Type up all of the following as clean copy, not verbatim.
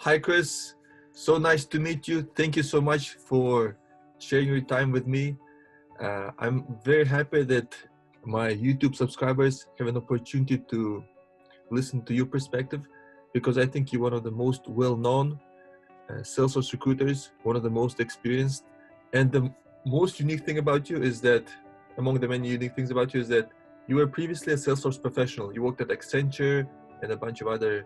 Hi, Chris. So nice to meet you. Thank you so much for sharing your time with me. I'm very happy that my YouTube subscribers have an opportunity to listen to your perspective, because I think you're one of the most well-known Salesforce recruiters, one of the most experienced. And the most unique thing about you is that, among the many unique things about you, is that you were previously a Salesforce professional. You worked at Accenture and a bunch of other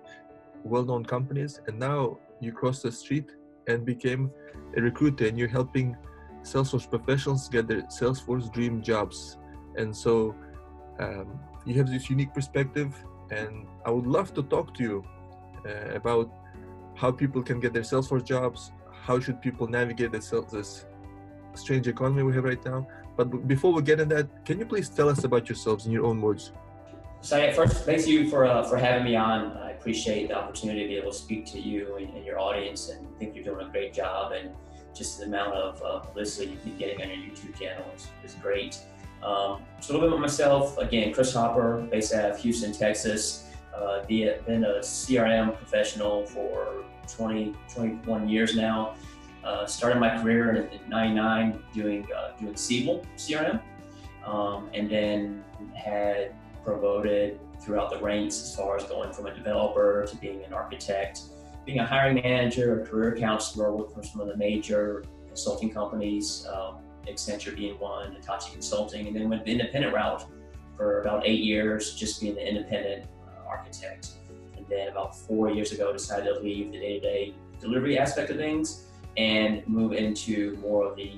well-known companies, and now you crossed the street and became a recruiter, and you're helping Salesforce professionals get their Salesforce dream jobs. And so you have this unique perspective, and I would love to talk to you about how people can get their Salesforce jobs, how should people navigate this strange economy we have right now. But before we get into that, can you please tell us about yourselves in your own words? So first, thank you for having me on. I appreciate the opportunity to be able to speak to you and your audience, and I think you're doing a great job. And just the amount of publicity you've been getting on your YouTube channel is great. So a little bit about myself. Again, Chris Hopper, based out of Houston, Texas. Been a CRM professional for 21 years now. Started my career in '99 doing Siebel CRM, and then had promoted throughout the ranks as far as going from a developer to being an architect, being a hiring manager, a career counselor, worked for some of the major consulting companies, Accenture being one, Hitachi Consulting, and then went the independent route for about 8 years, just being the independent architect. And then about 4 years ago, decided to leave the day-to-day delivery aspect of things and move into more of the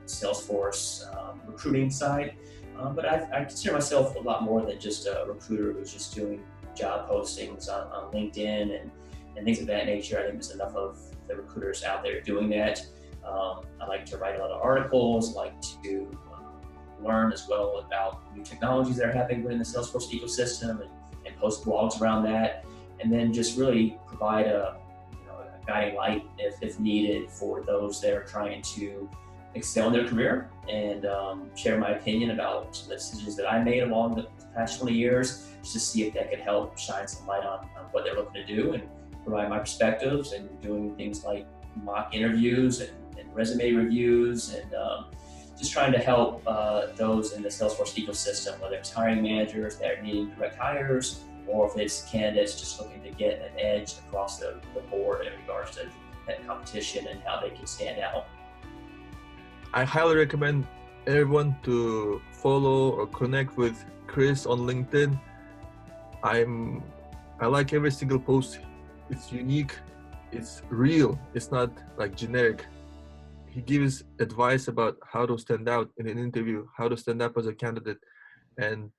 Salesforce recruiting side. But I consider myself a lot more than just a recruiter who's just doing job postings on LinkedIn and things of that nature. I think there's enough of the recruiters out there doing that. I like to write a lot of articles, like to learn as well about new technologies that are happening within the Salesforce ecosystem and post blogs around that. And then just really provide a guiding light if needed for those that are trying to excel in their career, and share my opinion about some decisions that I made along the past 20 years, just to see if that could help shine some light on what they're looking to do, and provide my perspectives, and doing things like mock interviews and resume reviews, and just trying to help those in the Salesforce ecosystem, whether it's hiring managers that are needing direct hires, or if it's candidates just looking to get an edge across the board in regards to that competition and how they can stand out. I highly recommend everyone to follow or connect with Chris on LinkedIn. I like every single post. It's unique, it's real, it's not like generic. He gives advice about how to stand out in an interview, how to stand up as a candidate. And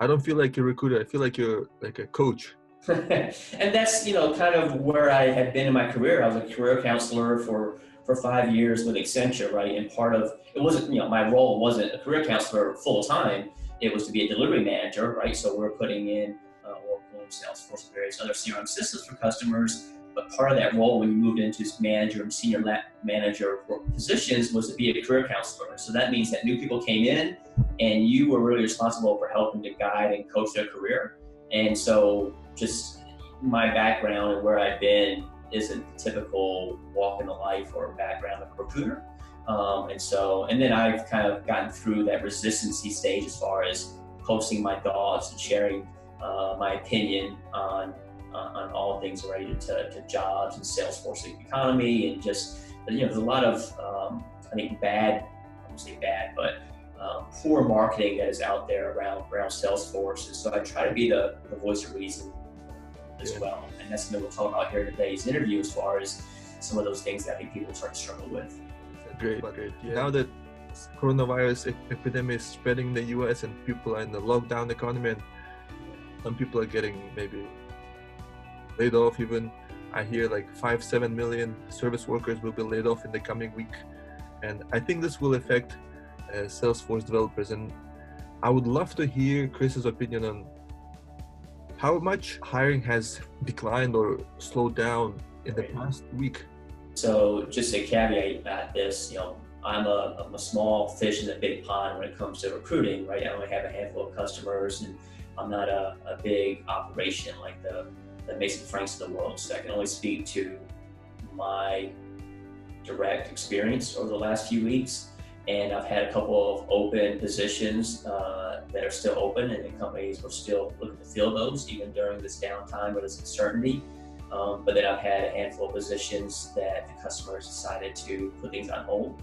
I don't feel like a recruiter, I feel like you're like a coach. And that's, kind of where I had been in my career. I was a career counselor for 5 years with Accenture, right? And part of it wasn't, my role wasn't a career counselor full time. It was to be a delivery manager, right? So we're putting in Oracle, Salesforce, and various other CRM systems for customers. But part of that role when you moved into manager and senior manager positions was to be a career counselor. So that means that new people came in and you were really responsible for helping to guide and coach their career. And so just my background and where I've been isn't the typical walk in the life or background of a recruiter. And then I've kind of gotten through that resistancy stage as far as posting my thoughts and sharing my opinion on all things related to jobs and Salesforce economy, and just, there's a lot of, I think I won't say bad, but poor marketing that is out there around Salesforce. And so I try to be the voice of reason as well. And that's something we'll talk about here in today's interview, as far as some of those things that I think people start to struggle with. Great. Yeah. Now that coronavirus epidemic is spreading in the US and people are in the lockdown economy, and some people are getting maybe laid off even. I hear like 5-7 million service workers will be laid off in the coming week. And I think this will affect Salesforce developers. And I would love to hear Chris's opinion on how much hiring has declined or slowed down in the past week. So just a caveat at this, I'm a small fish in a big pond when it comes to recruiting, right? I only have a handful of customers, and I'm not a big operation like the the Mason Franks of the world. So I can only speak to my direct experience over the last few weeks. And I've had a couple of open positions that are still open, and the companies are still looking to fill those even during this downtime or this uncertainty. But then I've had a handful of positions that the customers decided to put things on hold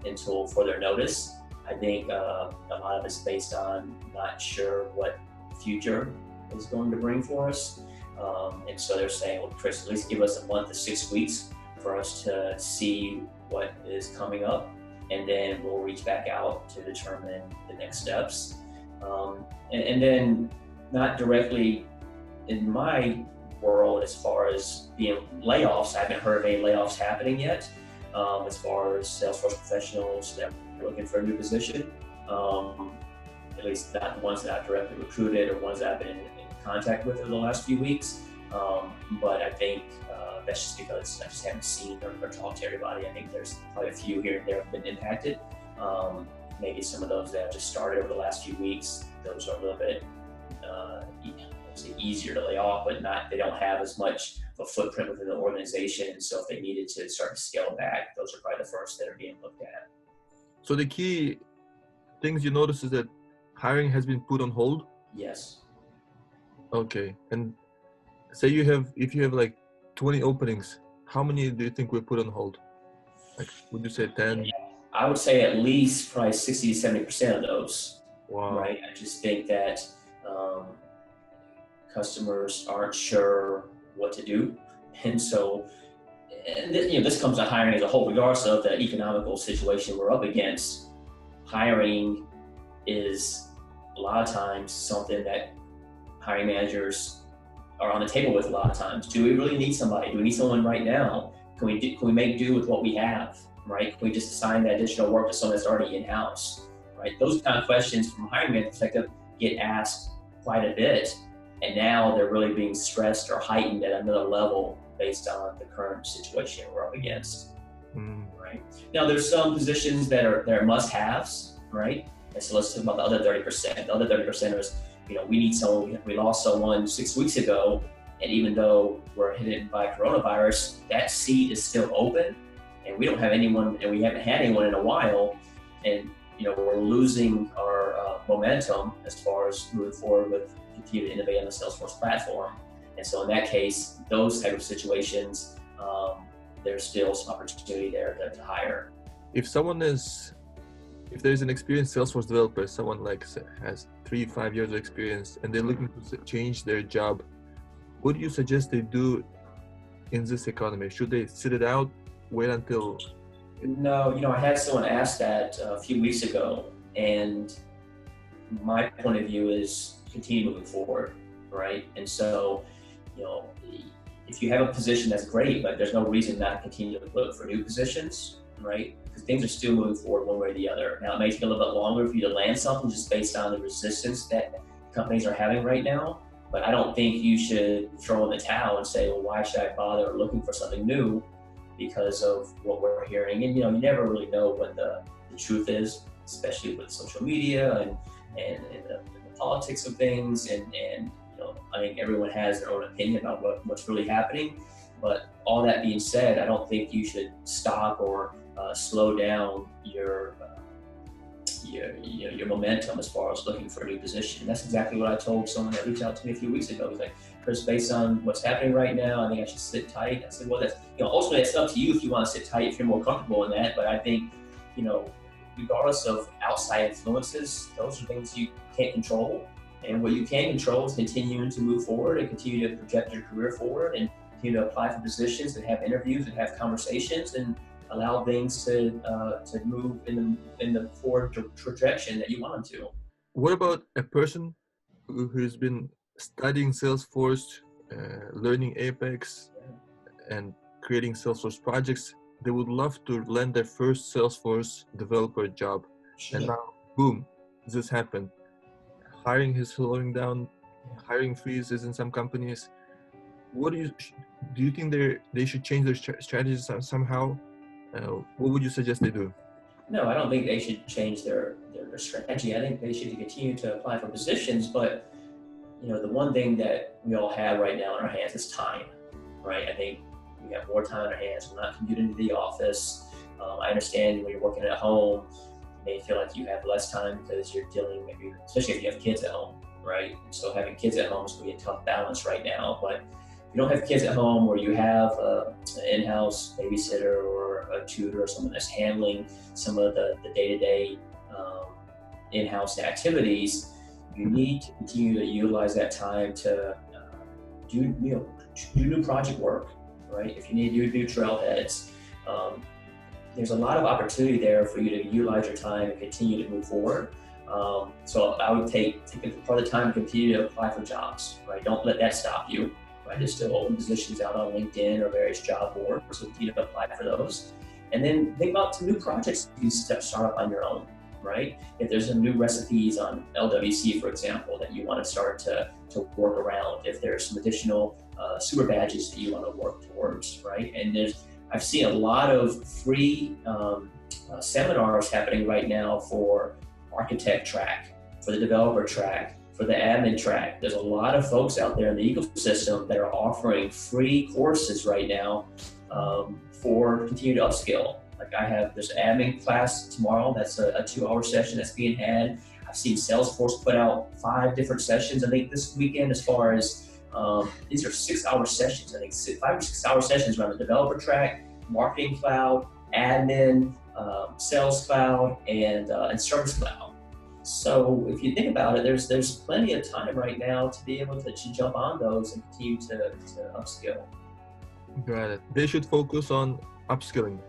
until further notice. I think a lot of it's based on not sure what the future is going to bring for us. And so they're saying, well, Chris, at least give us a month to 6 weeks for us to see what is coming up. And then we'll reach back out to determine the next steps. And then not directly in my world as far as being layoffs, I haven't heard of any layoffs happening yet. As far as Salesforce professionals that are looking for a new position, at least not the ones that I've directly recruited or ones that I've been in contact with over the last few weeks. But I think that's just because I just haven't seen or talked to everybody. I think there's probably a few here and there have been impacted. Maybe some of those that have just started over the last few weeks, those are a little bit easier to lay off, but they don't have as much of a footprint within the organization. And so if they needed to start to scale back, those are probably the first that are being looked at. So the key things you notice is that hiring has been put on hold? Yes. Okay. And say if you have like 20 openings, how many do you think were put on hold? Like, would you say 10? Yeah, I would say at least probably 60 to 70% of those. Wow. Right. I just think that customers aren't sure what to do. And so, this comes to hiring as a whole, regardless of the economical situation we're up against. Hiring is a lot of times something that hiring managers are on the table with a lot of times. Do we really need somebody? Do we need someone right now? Can we make do with what we have, right? Can we just assign that additional work to someone that's already in-house, right? Those kind of questions from a hiring manager perspective get asked quite a bit. And now they're really being stressed or heightened at another level based on the current situation we're up against, right? Now, there's some positions that are must-haves, right? And so let's talk about the other 30%. The other 30% is, we lost someone 6 weeks ago, and even though we're hit by coronavirus, that seat is still open, and we don't have anyone, and we haven't had anyone in a while, and we're losing our momentum as far as moving forward with continue to innovate on the Salesforce platform. And so in that case, those type of situations, there's still some opportunity there to hire. If there's an experienced Salesforce developer, someone like has 3-5 years of experience, and they're looking to change their job, what do you suggest they do in this economy? Should they sit it out, wait until? No, I had someone ask that a few weeks ago, and my point of view is continue moving forward, right? And so, if you have a position, that's great, but there's no reason not to continue to look for new positions, right? Because things are still moving forward one way or the other. Now, it may take a little bit longer for you to land something just based on the resistance that companies are having right now, but I don't think you should throw in the towel and say, well, why should I bother looking for something new because of what we're hearing? And, you never really know what the truth is, especially with social media and the politics of things, and I think everyone has their own opinion about what's really happening. But all that being said, I don't think you should stop or slow down your momentum as far as looking for a new position. And that's exactly what I told someone that reached out to me a few weeks ago. He's like, Chris, based on what's happening right now, I think I should sit tight. I said, well, that's ultimately it's up to you if you want to sit tight, if you're more comfortable in that. But I think regardless of outside influences, those are things you can't control. And what you can control is continuing to move forward and continue to project your career forward and continue to apply for positions and have interviews and have conversations and allow things to move in the forward trajectory that you want them to. What about a person who's been studying Salesforce, learning Apex, and creating Salesforce projects? They would love to land their first Salesforce developer job. Sure. And now, boom, this happened. Hiring is slowing down, hiring freezes in some companies. What do you think they should change their strategies somehow? What would you suggest they do? No, I don't think they should change their strategy. I think they should continue to apply for positions, but the one thing that we all have right now in our hands is time, right? I think we have more time in our hands. We're not commuting to the office. I understand when you're working at home, you may feel like you have less time because you're dealing, maybe, especially if you have kids at home, right? So having kids at home is going to be a tough balance right now. But if you don't have kids at home, or you have an in-house babysitter or a tutor or someone that's handling some of the day-to-day in-house activities, you need to continue to utilize that time to do new project work, right? If you need to do trailheads, there's a lot of opportunity there for you to utilize your time and continue to move forward. So I would take part of the time and continue to apply for jobs, right? Don't let that stop you, right? There's still open positions out on LinkedIn or various job boards, so continue to apply for those. And then think about some new projects you can start up on your own, right? If there's some new recipes on LWC, for example, that you want to start to work around, if there's some additional super badges that you want to work towards, right? And I've seen a lot of free seminars happening right now for architect track, for the developer track, for the admin track. There's a lot of folks out there in the ecosystem that are offering free courses right now for continued upskill. Like there's an admin class tomorrow. That's a 2-hour session that's being had. I've seen Salesforce put out 5 different sessions, I think, this weekend, as far as these are 6-hour sessions. I think 5 or 6-hour sessions around the developer track, marketing cloud, admin, sales cloud, and service cloud. So if you think about it, there's plenty of time right now to be able to jump on those and continue to upskill. Got it. They should focus on upskilling,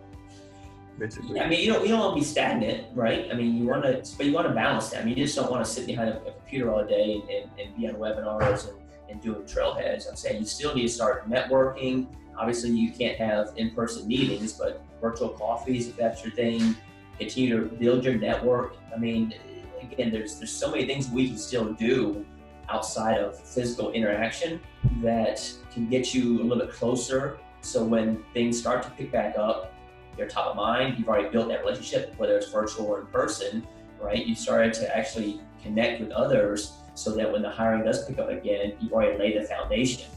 basically. Yeah, I mean, you don't want to be stagnant, right? I mean, you want to balance that. I mean, you just don't want to sit behind a computer all day and be on webinars and doing trailheads. I'm saying you still need to start networking. Obviously, you can't have in-person meetings, but virtual coffees, if that's your thing, continue to build your network. I mean, again, there's so many things we can still do outside of physical interaction that can get you a little bit closer. So when things start to pick back up, you're top of mind. You've already built that relationship, whether it's virtual or in person, right? You started to actually connect with others so that when the hiring does pick up again, you've already laid the foundation,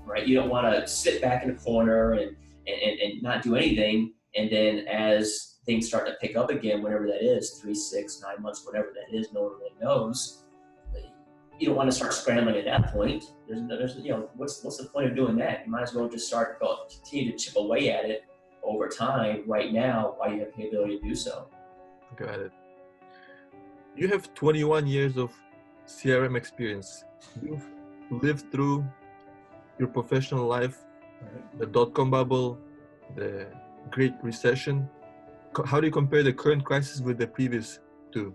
right? You don't want to sit back in a corner and not do anything. And then as things start to pick up again, whenever that is, 3, 6, 9 months, whatever that is, no one really knows. You don't want to start scrambling at that point. There's what's the point of doing that? You might as well just continue to chip away at it over time right now while you have the ability to do so. Got it. You have 21 years of CRM experience. You've lived through your professional life, the dot-com bubble, the Great Recession. How do you compare the current crisis with the previous two?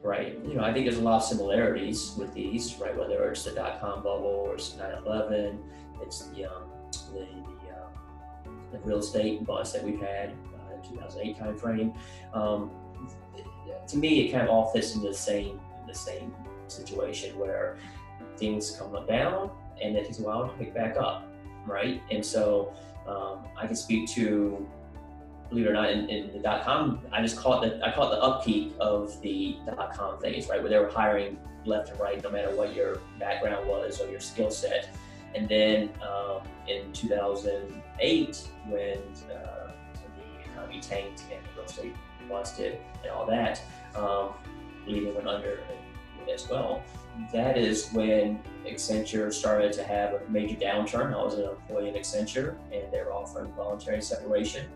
Right. I think there's a lot of similarities with these, right? Whether it's the dot-com bubble or it's 9/11, it's the real estate bust that we've had in 2008 timeframe. To me, it kind of all fits into the same situation where things come down and it takes a while to pick back up, right? And so I can speak to, believe it or not, in the dot-com, I call it the upkeep of the dot-com phase, right? Where they were hiring left and right, no matter what your background was or your skill set. And then in 2008, when the economy tanked and the real estate busted and all that, leading went under as well. That is when Accenture started to have a major downturn. I was an employee at Accenture, and they were offering voluntary separation.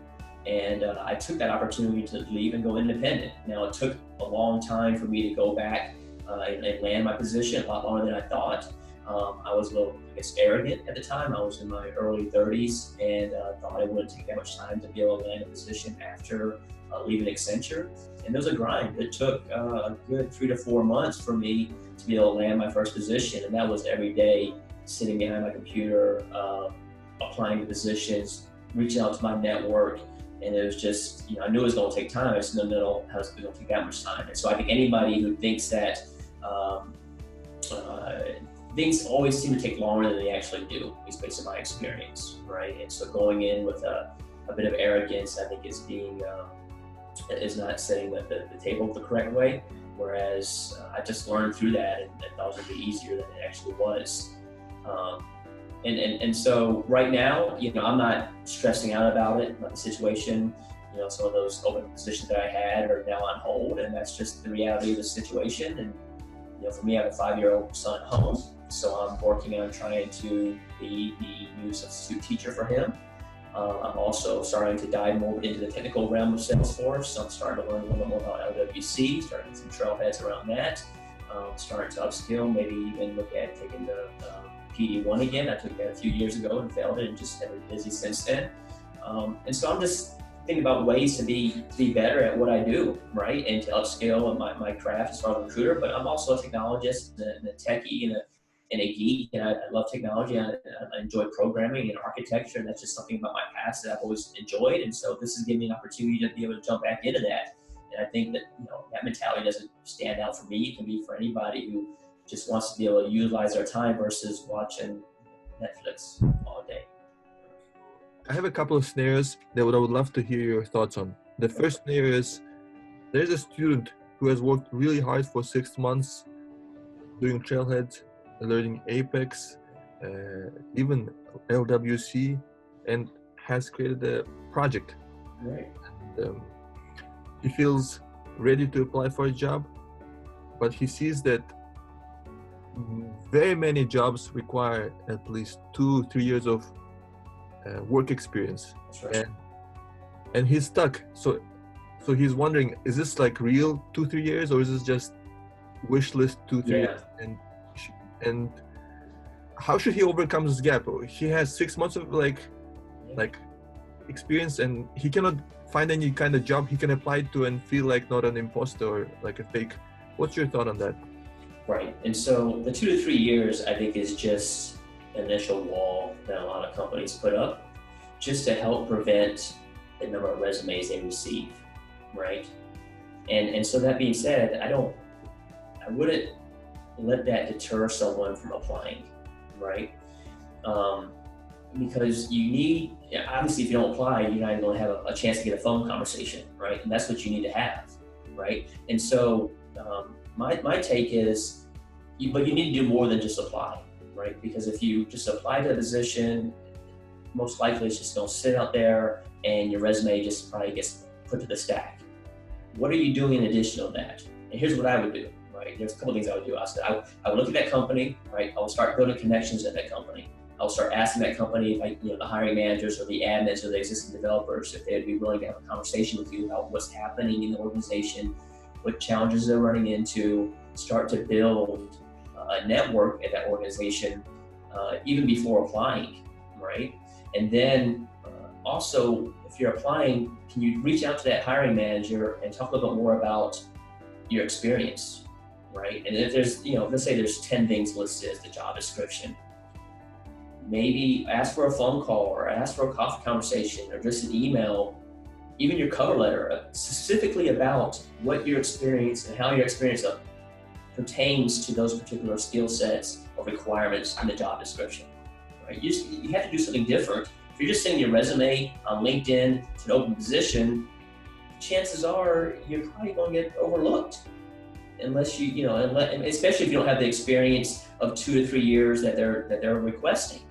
And I took that opportunity to leave and go independent. Now, it took a long time for me to go back and land my position, a lot longer than I thought. I was a little, arrogant at the time. I was in my early 30s and thought it wouldn't take that much time to be able to land a position after leaving Accenture. And it was a grind. It took a good 3 to 4 months for me to be able to land my first position. And that was every day sitting behind my computer, applying to positions, reaching out to my network. And it was just, I knew it was going to take time. I just didn't know how it was going to take that much time. And so I think anybody who thinks that things always seem to take longer than they actually do, is based on my experience, right? And so going in with a bit of arrogance, I think is not setting the table the correct way. whereas I just learned through that and thought it would be easier than it actually was. And so right now, I'm not stressing out about it, about the situation. Some of those open positions that I had are now on hold, and that's just the reality of the situation. And for me, I have a 5-year-old son home, so I'm working on trying to be the new substitute teacher for him. I'm also starting to dive more into the technical realm of Salesforce. So I'm starting to learn a little bit more about LWC, starting some trailheads around that, starting to upskill, maybe even look at taking the PD1 again. I took that a few years ago and failed it and just have been busy since then. And so I'm just thinking about ways to be better at what I do, right? And to upscale my craft as far as a recruiter, but I'm also a technologist and a techie and a geek, and I love technology. I enjoy programming and architecture, and that's just something about my past that I've always enjoyed. And so this is giving me an opportunity to be able to jump back into that. And I think that that mentality doesn't stand out for me. It can be for anybody who just wants to be able to utilize their time versus watching Netflix all day. I have a couple of scenarios that I would love to hear your thoughts on. The first scenario is there's a student who has worked really hard for 6 months doing trailheads, learning Apex, even LWC, and has created a project. Right. And, he feels ready to apply for a job, but he sees that very many jobs require at least 2-3 years of work experience. That's right. And he's stuck. So he's wondering, is this like real 2-3 years, or is this just wish list 2-3 years? And how should he overcome this gap? He has 6 months of like experience, and he cannot find any kind of job he can apply to and feel like not an imposter or like a fake. What's your thought on that? Right. And so the 2 to 3 years, I think, is just an initial wall that a lot of companies put up just to help prevent the number of resumes they receive, right? And so that being said, I wouldn't let that deter someone from applying, right? Because you need, obviously if you don't apply, you're not even going to have a chance to get a phone conversation, right? And that's what you need to have, right? And so my take is, but you need to do more than just apply, right? Because if you just apply to a position, most likely it's just going to sit out there and your resume just probably gets put to the stack. What are you doing in addition to that? And here's what I would do, right? There's a couple things I would do. I would look at that company, right? I would start building connections at that company. I'll start asking that company, like, the hiring managers or the admins or the existing developers, if they'd be willing to have a conversation with you about what's happening in the organization, what challenges they're running into, start to build a network at that organization even before applying, right? And then also, if you're applying, can you reach out to that hiring manager and talk a little bit more about your experience, right? And if there's, let's say there's 10 things listed as the job description, maybe ask for a phone call or ask for a coffee conversation or just an email, even your cover letter, specifically about what your experience and how your experience pertains to those particular skill sets or requirements in the job description. Right? You have to do something different. If you're just sending your resume on LinkedIn to an open position, chances are you're probably going to get overlooked, unless especially if you don't have the experience of 2 to 3 years that they're requesting.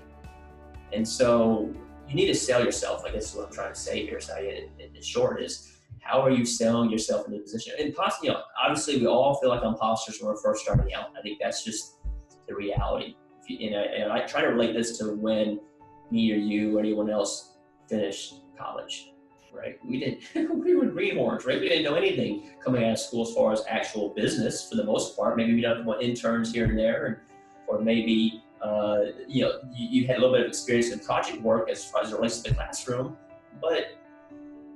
And so you need to sell yourself. I guess is what I'm trying to say here. So in short is, how are you selling yourself in the position? And possibly, obviously we all feel like imposters when we're first starting out. I think that's just the reality. And I try to relate this to when me or you or anyone else finished college, right? We were greenhorns, right? We didn't know anything coming out of school as far as actual business for the most part. Maybe we done interns here and there, or maybe you had a little bit of experience in project work as far as it relates to the classroom. But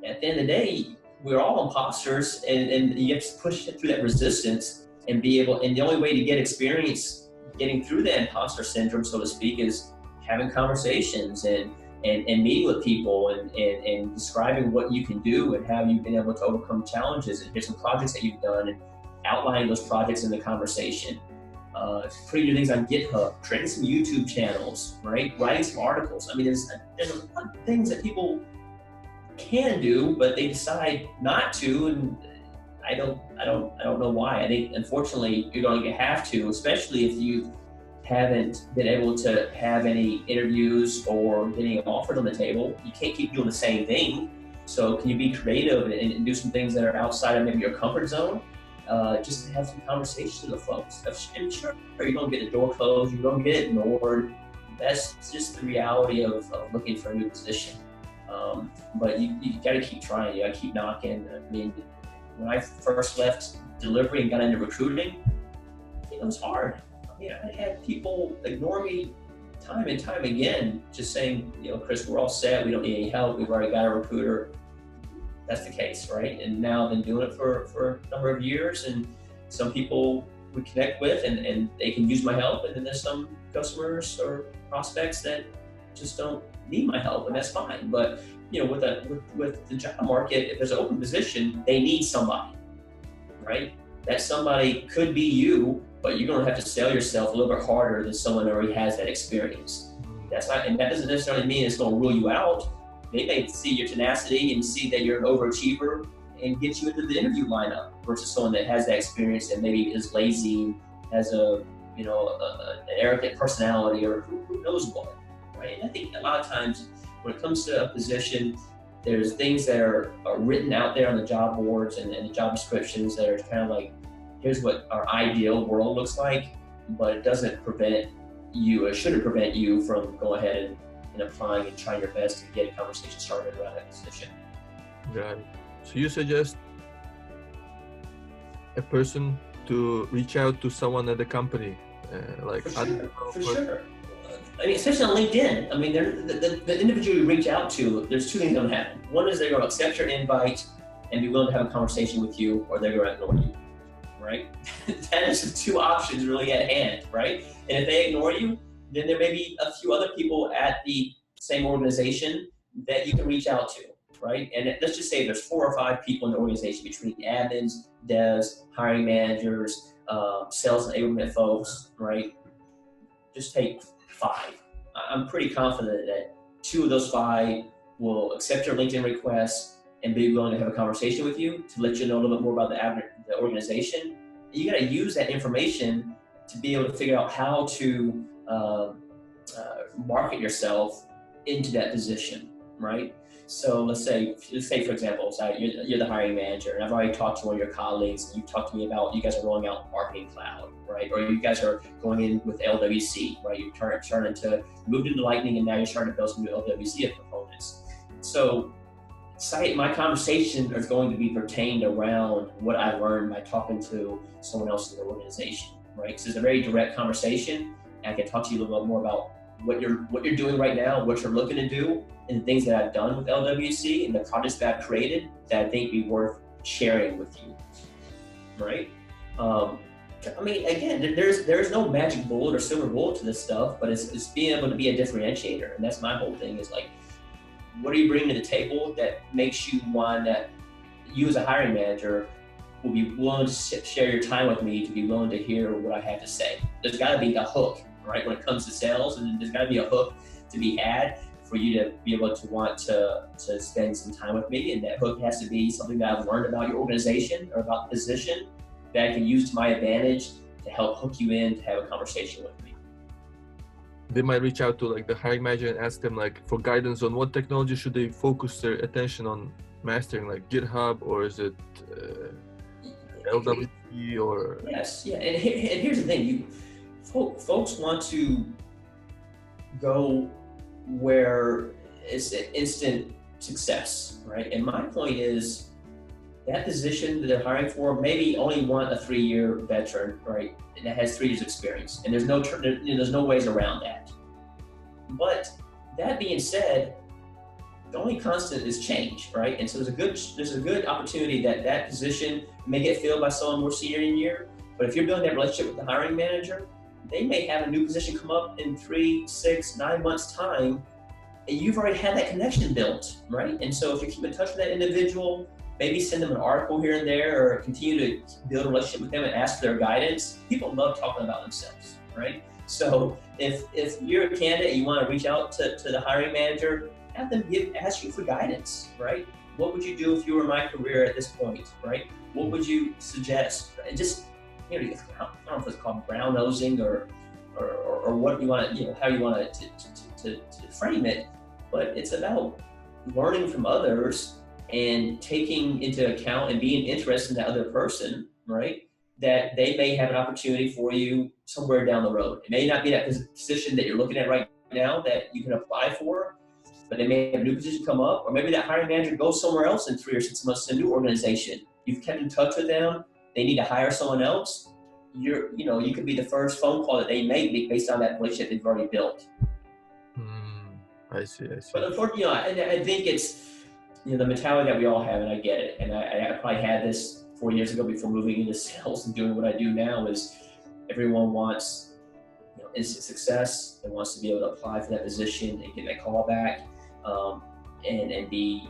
at the end of the day, we're all imposters, and you have to push through that resistance and be able. And the only way to get experience getting through that imposter syndrome, so to speak, is having conversations and meeting with people and describing what you can do and how you've been able to overcome challenges, and here's some projects that you've done, and outlining those projects in the conversation. Putting your things on GitHub, creating some YouTube channels, right? Writing some articles. I mean, there's a lot of things that people can do, but they decide not to, and I don't know why. I think unfortunately you're going to have to, especially if you haven't been able to have any interviews or getting offers on the table. You can't keep doing the same thing. So can you be creative and do some things that are outside of maybe your comfort zone? Just to have some conversations with folks. And sure, you're going to get the door closed, you're going to get ignored. That's just the reality of looking for a new position. But you got to keep trying, you got to keep knocking. I mean, when I first left delivery and got into recruiting, it was hard. I mean, I had people ignore me time and time again, just saying, Chris, we're all set, we don't need any help, we've already got a recruiter. That's the case, right? And now I've been doing it for a number of years, and some people we connect with and they can use my help, and then there's some customers or prospects that just don't need my help, and that's fine. But with the job market, if there's an open position, they need somebody, right? That somebody could be you, but you're going to have to sell yourself a little bit harder than someone who already has that experience. And that doesn't necessarily mean it's going to rule you out. They may see your tenacity and see that you're an overachiever and get you into the interview lineup versus someone that has that experience and maybe is lazy, has an arrogant personality, or who knows what, right? And I think a lot of times when it comes to a position, there's things that are written out there on the job boards and the job descriptions that are kind of like, here's what our ideal world looks like, but it doesn't prevent you, or shouldn't prevent you from going ahead and applying and trying your best to get a conversation started around that position. Got it. So you suggest a person to reach out to someone at the company, For sure. I mean, especially on LinkedIn. I mean, the individual you reach out to, there's two things going to happen. One is they're going to accept your invite and be willing to have a conversation with you, or they're going to ignore you, right? That is the two options really at hand, right? And if they ignore you, then there may be a few other people at the same organization that you can reach out to, right? And let's just say there's 4 or 5 people in the organization between admins, devs, hiring managers, sales enablement folks, right? Just take 5. I'm pretty confident that 2 of those 5 will accept your LinkedIn request and be willing to have a conversation with you to let you know a little bit more about the organization. And you got to use that information to be able to figure out how to market yourself into that position, right? So let's say for example, you're the hiring manager, and I've already talked to one of your colleagues, and you talked to me about you guys are rolling out Marketing Cloud, right? Or you guys are going in with LWC, right? You're starting to move into Lightning, and now you're starting to build some new LWC components. So my conversation is going to be pertained around what I learned by talking to someone else in the organization, right? Because it's a very direct conversation. I can talk to you a little bit more about what you're doing right now, what you're looking to do, and the things that I've done with LWC and the projects that I've created that I think be worth sharing with you, right? I mean, again, there's no magic bullet or silver bullet to this stuff, but it's being able to be a differentiator, and that's my whole thing. Is like, what are you bringing to the table that makes you one that you as a hiring manager will be willing to share your time with me, to be willing to hear what I have to say. There's got to be a hook, right, when it comes to sales, and there's got to be a hook to be had for you to be able to want to spend some time with me, and that hook has to be something that I've learned about your organization or about the position that I can use to my advantage to help hook you in to have a conversation with me. They might reach out to like the hiring manager and ask them like for guidance on what technology should they focus their attention on mastering, like GitHub, or is it LWC or? Yes, yeah, and here's the thing: folks want to go where it's an instant success, right? And my point is that position that they're hiring for maybe only want a 3-year veteran, right? And that has 3 years experience, and there's no ways around that. But that being said, the only constant is change, right? And so there's a good opportunity that position may get filled by someone more senior in year. But if you're building that relationship with the hiring manager, they may have a new position come up in 3, 6, 9 months time, and you've already had that connection built, right? And so if you keep in touch with that individual, maybe send them an article here and there, or continue to build a relationship with them and ask for their guidance. People love talking about themselves, right? So if you're a candidate and you want to reach out to the hiring manager, have them ask you for guidance, right? What would you do if you were in my career at this point, right? What would you suggest? And just, I don't know if it's called brown nosing or what you want to, how you want to frame it, but it's about learning from others and taking into account and being interested in that other person, right? That they may have an opportunity for you somewhere down the road. It may not be that position that you're looking at right now that you can apply for, but they may have a new position come up, or maybe that hiring manager goes somewhere else in 3 or 6 months to a new organization. You've kept in touch with them. They need to hire someone else. You could be the first phone call that they make based on that relationship they've already built. I see. But unfortunately, I think it's, the mentality that we all have, and I get it. And I probably had this 4 years ago before moving into sales and doing what I do now, is everyone wants instant success and wants to be able to apply for that position and get that call back, and be,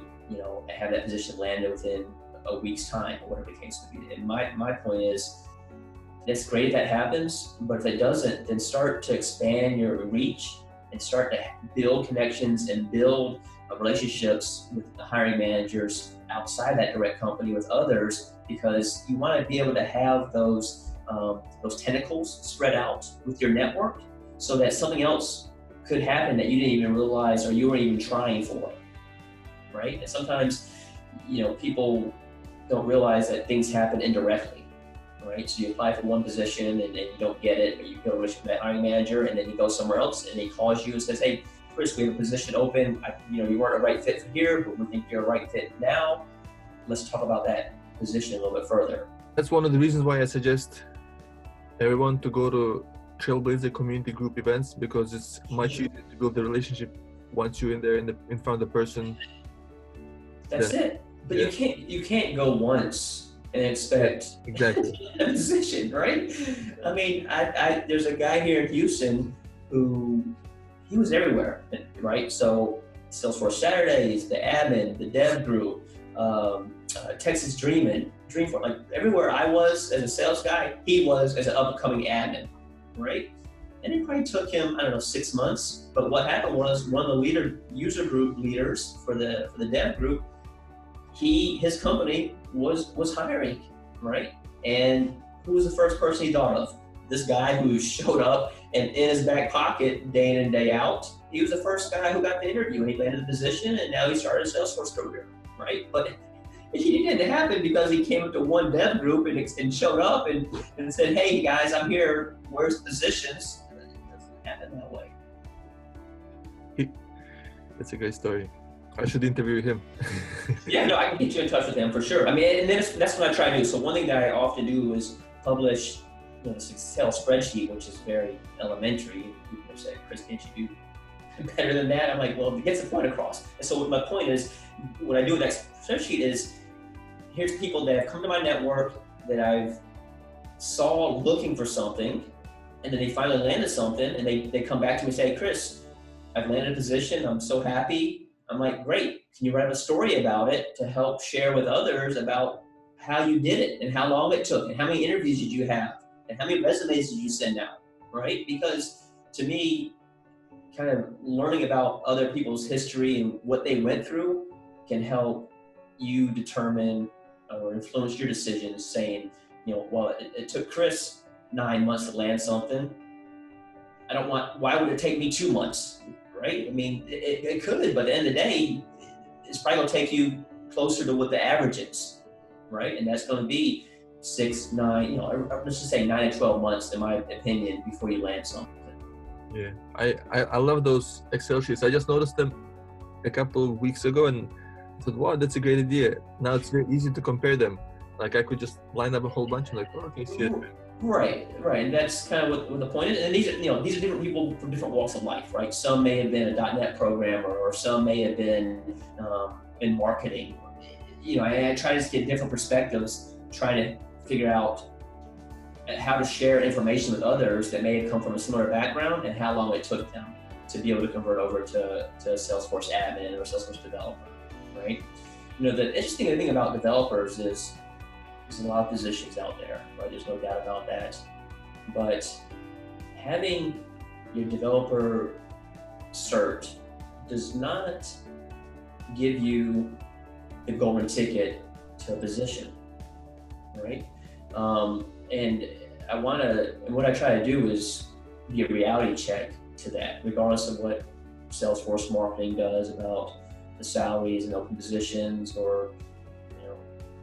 have that position landed within a week's time or whatever the case may be. And my point is, that's great if that happens, but if it doesn't, then start to expand your reach and start to build connections and build relationships with the hiring managers outside that direct company with others, because you want to be able to have those tentacles spread out with your network so that something else could happen that you didn't even realize or you weren't even trying for, right? And sometimes, people don't realize that things happen indirectly, right? So you apply for one position and then you don't get it, but you go with that hiring manager, and then you go somewhere else and he calls you and says, "Hey, Chris, we have a position open. You weren't a right fit for here, but we think you're a right fit now. Let's talk about that position a little bit further." That's one of the reasons why I suggest everyone to go to Trailblazer community group events, because it's much easier to build the relationship once you're in there in front of the person. That's it. But you can't go once and expect exactly a position, right? I mean, there's a guy here in Houston who he was everywhere, right? So Salesforce Saturdays, the admin, the dev group, Texas Dreamforce, like everywhere I was as a sales guy, he was as an up-and-coming admin, right? And it probably took him, 6 months. But what happened was, one of the user group leaders for the dev group, his company was hiring, right? And who was the first person he thought of? This guy who showed up and in his back pocket day in and day out. He was the first guy who got the interview, and he landed the position, and now he started a Salesforce career, right? But it didn't happen because he came up to one dev group and showed up and said, "Hey guys, I'm here. Where's the positions?" It doesn't happen that way. That's a great story. I should interview him. Yeah, no, I can get you in touch with him for sure. I mean, and that's what I try to do. So one thing that I often do is publish this Excel spreadsheet, which is very elementary. People say, "Chris, can't you do better than that?" I'm like, well, it gets the point across. And so my point is, what I do with that spreadsheet is, here's people that have come to my network that I've saw looking for something, and then they finally landed something, and they come back to me and say, "Hey, Chris, I've landed a position. I'm so happy." I'm like, "Great. Can you write a story about it to help share with others about how you did it and how long it took and how many interviews did you have and how many resumes did you send out?" Right? Because to me, kind of learning about other people's history and what they went through can help you determine or influence your decisions, saying, well, it took Chris 9 months to land something. Why would it take me 2 months? Right? I mean, it could, but at the end of the day, it's probably going to take you closer to what the average is, right? And that's going to be 6, 9, let's just say 9 to 12 months, in my opinion, before you land something. Yeah, I love those Excel sheets. I just noticed them a couple of weeks ago and I thought, wow, that's a great idea. Now it's very easy to compare them. Like I could just line up a whole bunch and like, oh, okay, see it. Right. And that's kind of what the point is. And these are different people from different walks of life, right? Some may have been a .NET programmer, or some may have been in marketing. I try to get different perspectives, trying to figure out how to share information with others that may have come from a similar background and how long it took them to be able to convert over to Salesforce admin or Salesforce developer, right? The interesting thing about developers is there's a lot of positions out there, right? There's no doubt about that. But having your developer cert does not give you the golden ticket to a position, right? And what I try to do is be a reality check to that, regardless of what Salesforce marketing does about the salaries and open positions, or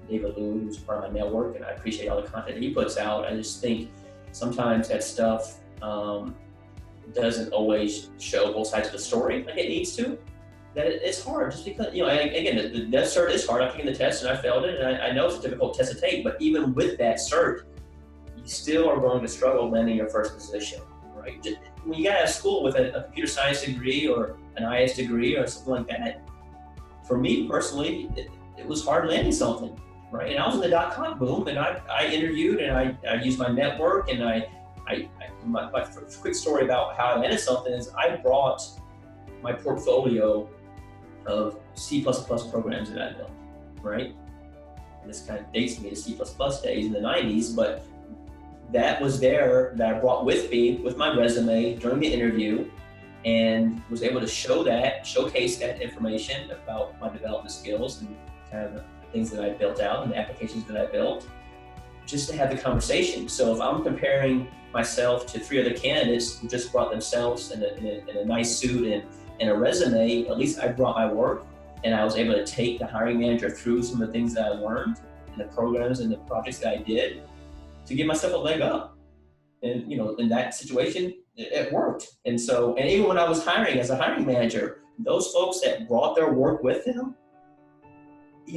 David Liu, who's part of my network, and I appreciate all the content that he puts out. I just think sometimes that stuff doesn't always show both sides of the story like it needs to. That it's hard, just because, again, the cert is hard. I've taken the test and I failed it, and I know it's a difficult test to take, but even with that cert, you still are going to struggle landing your first position, right? When you got out of school with a computer science degree or an IS degree or something like that, for me personally, it was hard landing something, right? And I was in the .com boom, and I interviewed, and I used my network, and my quick story about how I landed something is I brought my portfolio of C++ programs that I built, right? And this kind of dates me to C++ days in the 90s, but that was there that I brought with me with my resume during the interview, and was able to showcase that information about my development skills and kind of the things that I built out and the applications that I built, just to have the conversation. So if I'm comparing myself to 3 other candidates who just brought themselves in a nice suit and a resume, at least I brought my work, and I was able to take the hiring manager through some of the things that I learned and the programs and the projects that I did to give myself a leg up. And in that situation, it worked. And even when I was hiring as a hiring manager, those folks that brought their work with them,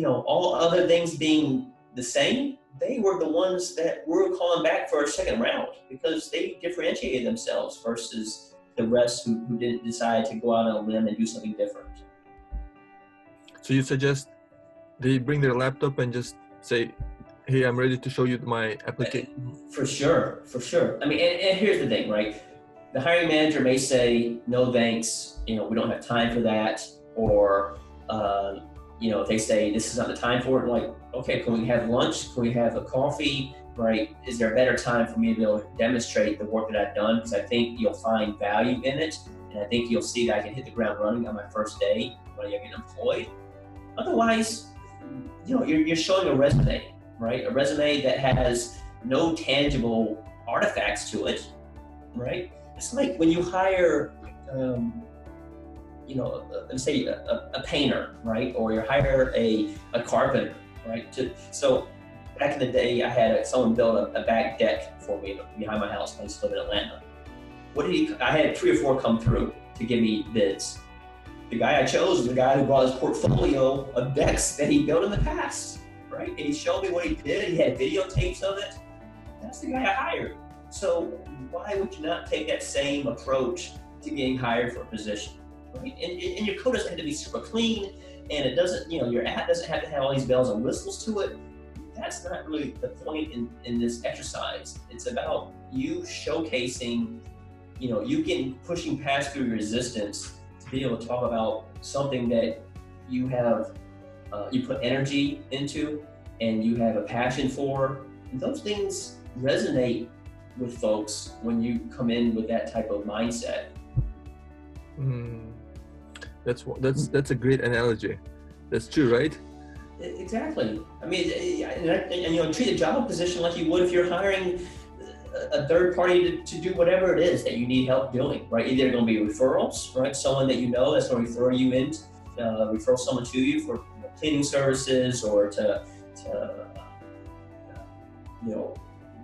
all other things being the same, they were the ones that were calling back for a second round, because they differentiated themselves versus the rest who didn't decide to go out on a limb and do something different. So you suggest they bring their laptop and just say, hey, I'm ready to show you my application? For sure. I mean, and here's the thing, right? The hiring manager may say, no thanks, we don't have time for that. Or, if they say this is not the time for it, like, okay, can we have lunch? Can we have a coffee, right? Is there a better time for me to be able to demonstrate the work that I've done? Because I think you'll find value in it. And I think you'll see that I can hit the ground running on my first day when I get employed. Otherwise, you're showing a resume, right? A resume that has no tangible artifacts to it, right? It's like when you hire, let's say a painter, right? Or you hire a carpenter, right? So back in the day, I had someone build a back deck for me behind my house. I used to live in Atlanta. I had 3 or 4 come through to give me bids. The guy I chose was the guy who brought his portfolio of decks that he built in the past, right? And he showed me what he did. He had videotapes of it. That's the guy I hired. So why would you not take that same approach to getting hired for a position, right? And your code doesn't have to be super clean, and it doesn't, your app doesn't have to have all these bells and whistles to it. That's not really the point in this exercise. It's about you showcasing, you pushing past through your resistance to be able to talk about something that you have, you put energy into and you have a passion for. And those things resonate with folks when you come in with that type of mindset. That's a great analogy. That's true, right? Exactly. I mean, and treat a job position like you would if you're hiring a third party to do whatever it is that you need help doing, right? Either going to be referrals, right? Someone that that's going to refer you in, refer someone to you for cleaning services, or to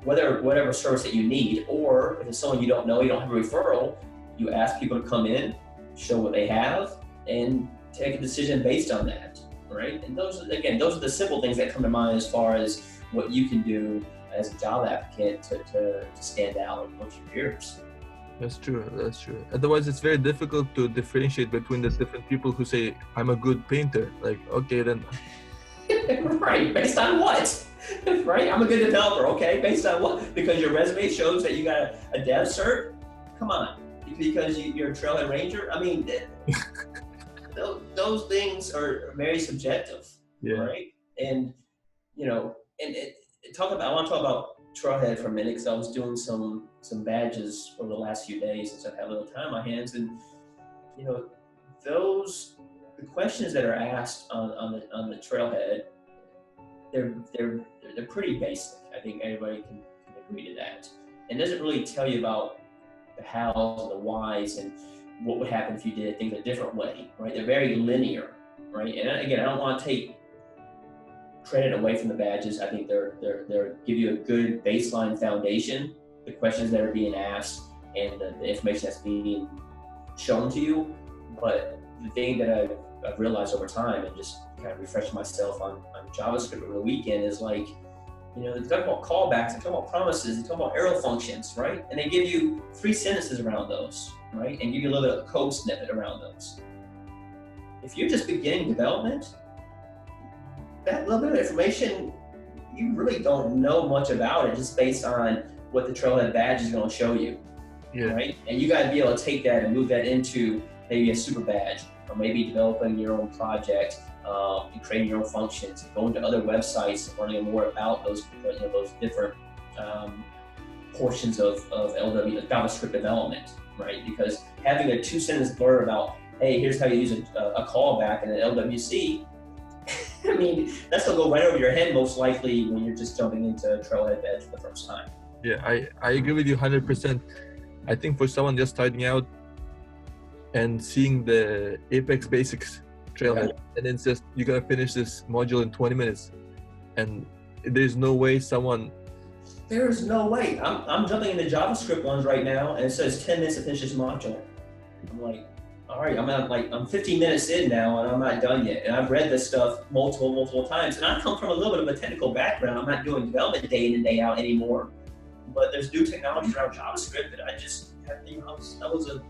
whatever service that you need. Or if it's someone you don't know, you don't have a referral, you ask people to come in, show what they have, and take a decision based on that, right? And those are the simple things that come to mind as far as what you can do as a job applicant to stand out amongst your peers. That's true. Otherwise, it's very difficult to differentiate between the different people who say, I'm a good painter. Like, okay, then. Right, based on what? Right, I'm a good developer. Okay, based on what? Because your resume shows that you got a dev cert? Come on. Because you're a trailhead ranger? I mean, those things are very subjective, right? And, I want to talk about trailhead for a minute, because I was doing some badges over the last few days since I've had a little time on my hands, and those the questions that are asked on the trailhead, they're pretty basic. I think everybody can agree to that. And doesn't really tell you about the hows and the whys and what would happen if you did things a different way, right? They're very linear, right? And again, I don't want to take credit away from the badges. I think they're give you a good baseline foundation, the questions that are being asked and the information that's being shown to you. But the thing that I've realized over time and just kind of refreshed myself on JavaScript over the weekend is like, you know, they talk about callbacks, they talk about promises, they talk about arrow functions, right? And they give you 3 sentences around those, right? And give you a little bit of a code snippet around those. If you're just beginning development, that little bit of information, you really don't know much about it just based on what the Trailhead badge is going to show you, right? And you got to be able to take that and move that into maybe a super badge, or maybe developing your own project, and creating your own functions, going to other websites, learning more about those, you know, those different portions of JavaScript development, right? Because having a 2-sentence blurb about, hey, here's how you use a callback in an LWC, I mean, that's gonna go right over your head most likely when you're just jumping into Trailhead badge for the first time. Yeah, I agree with you 100%. I think for someone just starting out and seeing the Apex Basics Trailhead, and then just you gotta finish this module in 20 minutes, and there's no way someone. There's no way. I'm jumping into JavaScript ones right now, and it says 10 minutes to finish this module. I'm like, all right, I'm 15 minutes in now, and I'm not done yet. And I've read this stuff multiple times, and I come from a little bit of a technical background. I'm not doing development day in and day out anymore, but there's new technology around JavaScript that I just, you know, I was a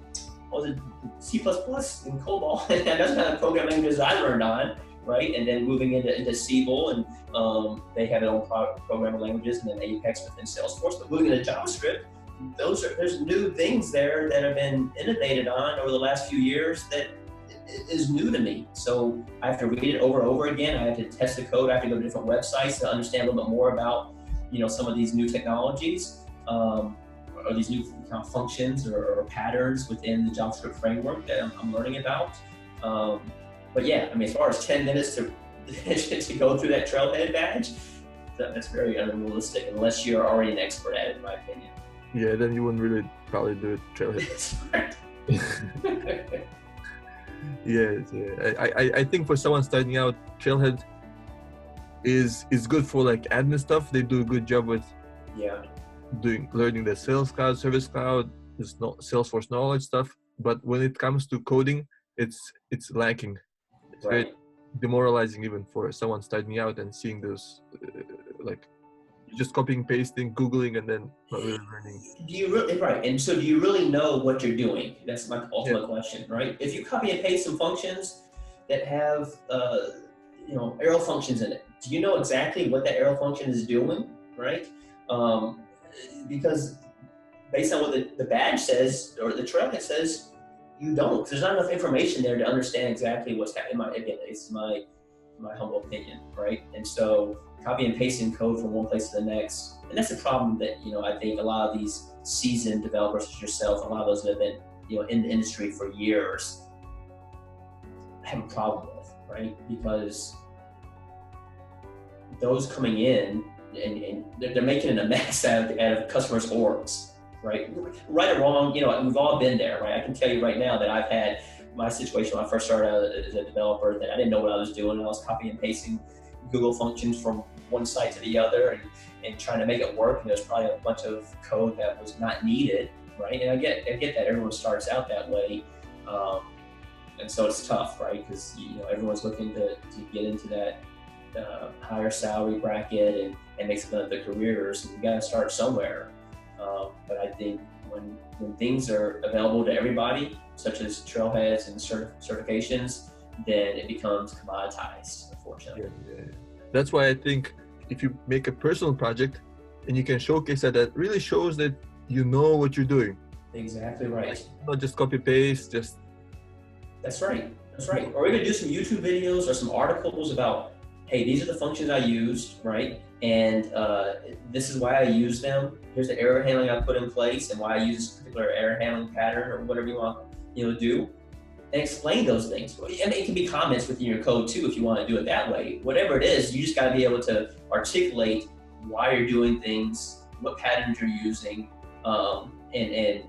C++ in COBOL, and that's kind of programming languages I learned on, right? And then moving into Siebel, and they have their own programming languages, and then Apex within Salesforce. But moving into JavaScript, there's new things there that have been innovated on over the last few years that is new to me. So I have to read it over and over again. I have to test the code. I have to go to different websites to understand a little bit more about, you know, some of these new technologies. Or these new kind of functions or patterns within the JavaScript framework that I'm learning about. But yeah, I mean, as far as 10 minutes to go through that Trailhead badge, that's very unrealistic unless you're already an expert at it, in my opinion. Yeah, then you wouldn't really probably do it Trailhead. Yeah. I think for someone starting out, Trailhead is good for like admin stuff. They do a good job with learning the Sales Cloud, Service Cloud, Salesforce knowledge stuff. But when it comes to coding, it's lacking. It's very demoralizing even for someone starting out and seeing those like just copying, pasting, Googling, and then not really learning. Do you really, and so do you really know what you're doing? That's my ultimate question, right? If you copy and paste some functions that have you know, arrow functions in it, do you know exactly what that arrow function is doing, right? Because based on what the badge says or the Trailhead says, you don't. There's not enough information there to understand exactly what's happening. Again, it's my humble opinion, right? And so copy and pasting code from one place to the next, and that's a problem that, you know, I think a lot of these seasoned developers such as yourself, a lot of those that have been, you know, in the industry for years, have a problem with, right? Because those coming in and they're making a mess out of customers' orgs, right? Right or wrong, you know, we've all been there, right? I can tell you right now that I've had my situation when I first started out as a developer, that I didn't know what I was doing. I was copying and pasting Google functions from one site to the other and trying to make it work. And there's probably a bunch of code that was not needed, right? And I get that everyone starts out that way. And so it's tough, right? Because, you know, everyone's looking to get into that higher salary bracket and make some of the careers. And you got to start somewhere. But I think when things are available to everybody, such as trailheads and certifications, then it becomes commoditized, unfortunately. Yeah. That's why I think if you make a personal project and you can showcase that really shows that you know what you're doing. Exactly right. Not just copy paste, just. That's right. Or even do some YouTube videos or some articles about, hey, these are the functions I used, right? And this is why I use them. Here's the error handling I put in place and why I use this particular error handling pattern or whatever you want, you know, do. and explain those things. I mean, it can be comments within your code too, if you want to do it that way. Whatever it is, you just got to be able to articulate why you're doing things, what patterns you're using, and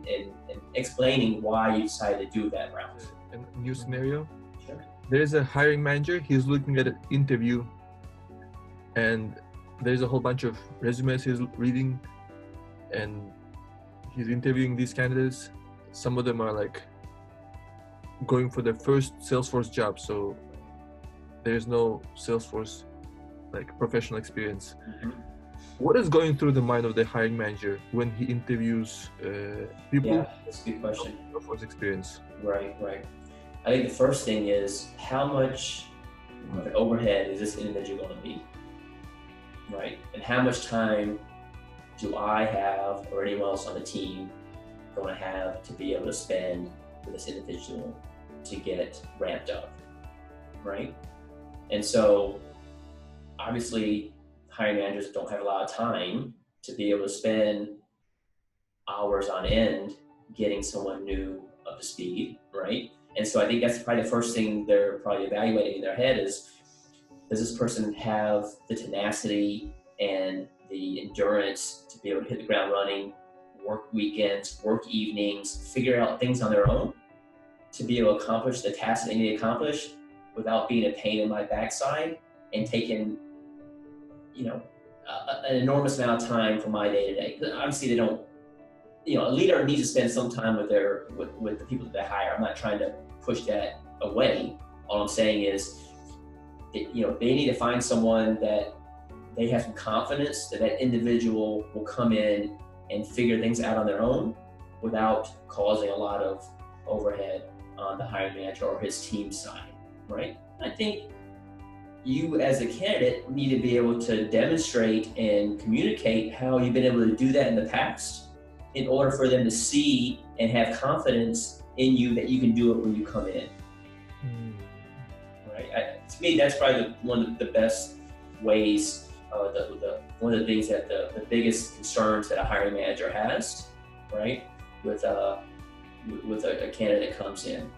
explaining why you decided to do that route. A new scenario. Sure. There's a hiring manager. He's looking at an interview, and there's a whole bunch of resumes he's reading, and he's interviewing these candidates. Some of them are like going for their first Salesforce job, so there's no Salesforce like professional experience. Mm-hmm. What is going through the mind of the hiring manager when he interviews people? Yeah, that's a good question. With Salesforce experience. Right. I think the first thing is, how much overhead is this individual going to be, right? And how much time do I have, or anyone else on the team, going to have to be able to spend with this individual to get ramped up, right? And so obviously hiring managers don't have a lot of time to be able to spend hours on end getting someone new up to speed, right? And so I think that's probably the first thing they're probably evaluating in their head is, does this person have the tenacity and the endurance to be able to hit the ground running, work weekends, work evenings, figure out things on their own to be able to accomplish the tasks they need to accomplish without being a pain in my backside and taking, an enormous amount of time from my day to day. Obviously they don't, a leader needs to spend some time with the people that they hire. I'm not trying to push that away. All I'm saying is, they need to find someone that they have some confidence that individual will come in and figure things out on their own without causing a lot of overhead on the hiring manager or his team side, right? I think you as a candidate need to be able to demonstrate and communicate how you've been able to do that in the past in order for them to see and have confidence in you that you can do it when you come in. Right? To me, that's probably one of the best ways, one of the things that the biggest concerns that a hiring manager has, right, with a candidate comes in.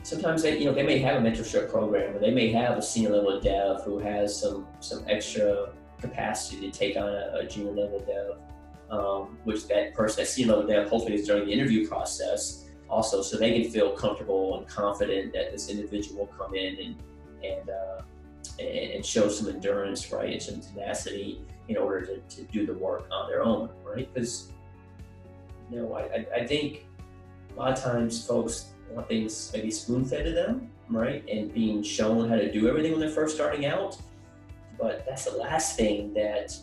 Sometimes they may have a mentorship program, or they may have a senior level dev who has some extra capacity to take on a junior level dev, which that person, that senior level dev, hopefully is during the interview process also, so they can feel comfortable and confident that this individual will come in and show some endurance, right, and some tenacity in order to do the work on their own, right? Because I think a lot of times folks want things maybe spoon-fed to them, right, and being shown how to do everything when they're first starting out. But that's the last thing that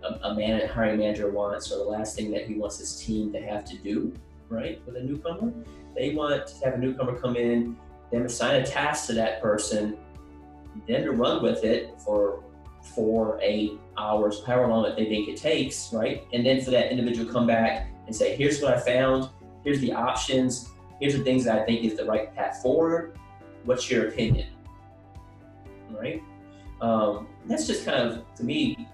a hiring manager wants, or the last thing that he wants his team to have to do, right, with a newcomer. They want to have a newcomer come in, them assign a task to that person, them to run with it for 4, 8 hours, however long that they think it takes, right? And then for that individual to come back and say, here's what I found, here's the options, here's the things that I think is the right path forward, what's your opinion, right? That's just kind of, to me,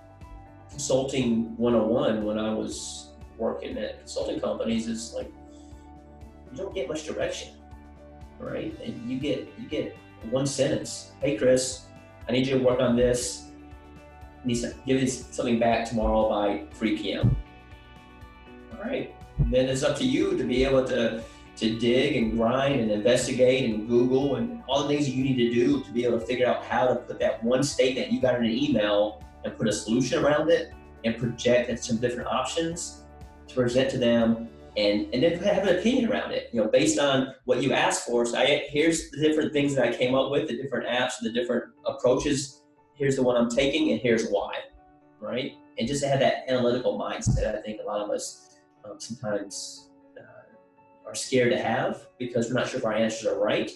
consulting 101 when I was working at consulting companies is like, you don't get much direction, right? And you get one sentence. Hey, Chris, I need you to work on this. I need to give you something back tomorrow by 3 p.m. All right. And then it's up to you to be able to dig and grind and investigate and Google and all the things that you need to do to be able to figure out how to put that one statement you got in an email and put a solution around it and project at some different options to present to them, and then have an opinion around it, based on what you asked for. So here's the different things that I came up with, the different apps, the different approaches. Here's the one I'm taking, and here's why, right? And just to have that analytical mindset, I think a lot of us sometimes are scared to have because we're not sure if our answers are right.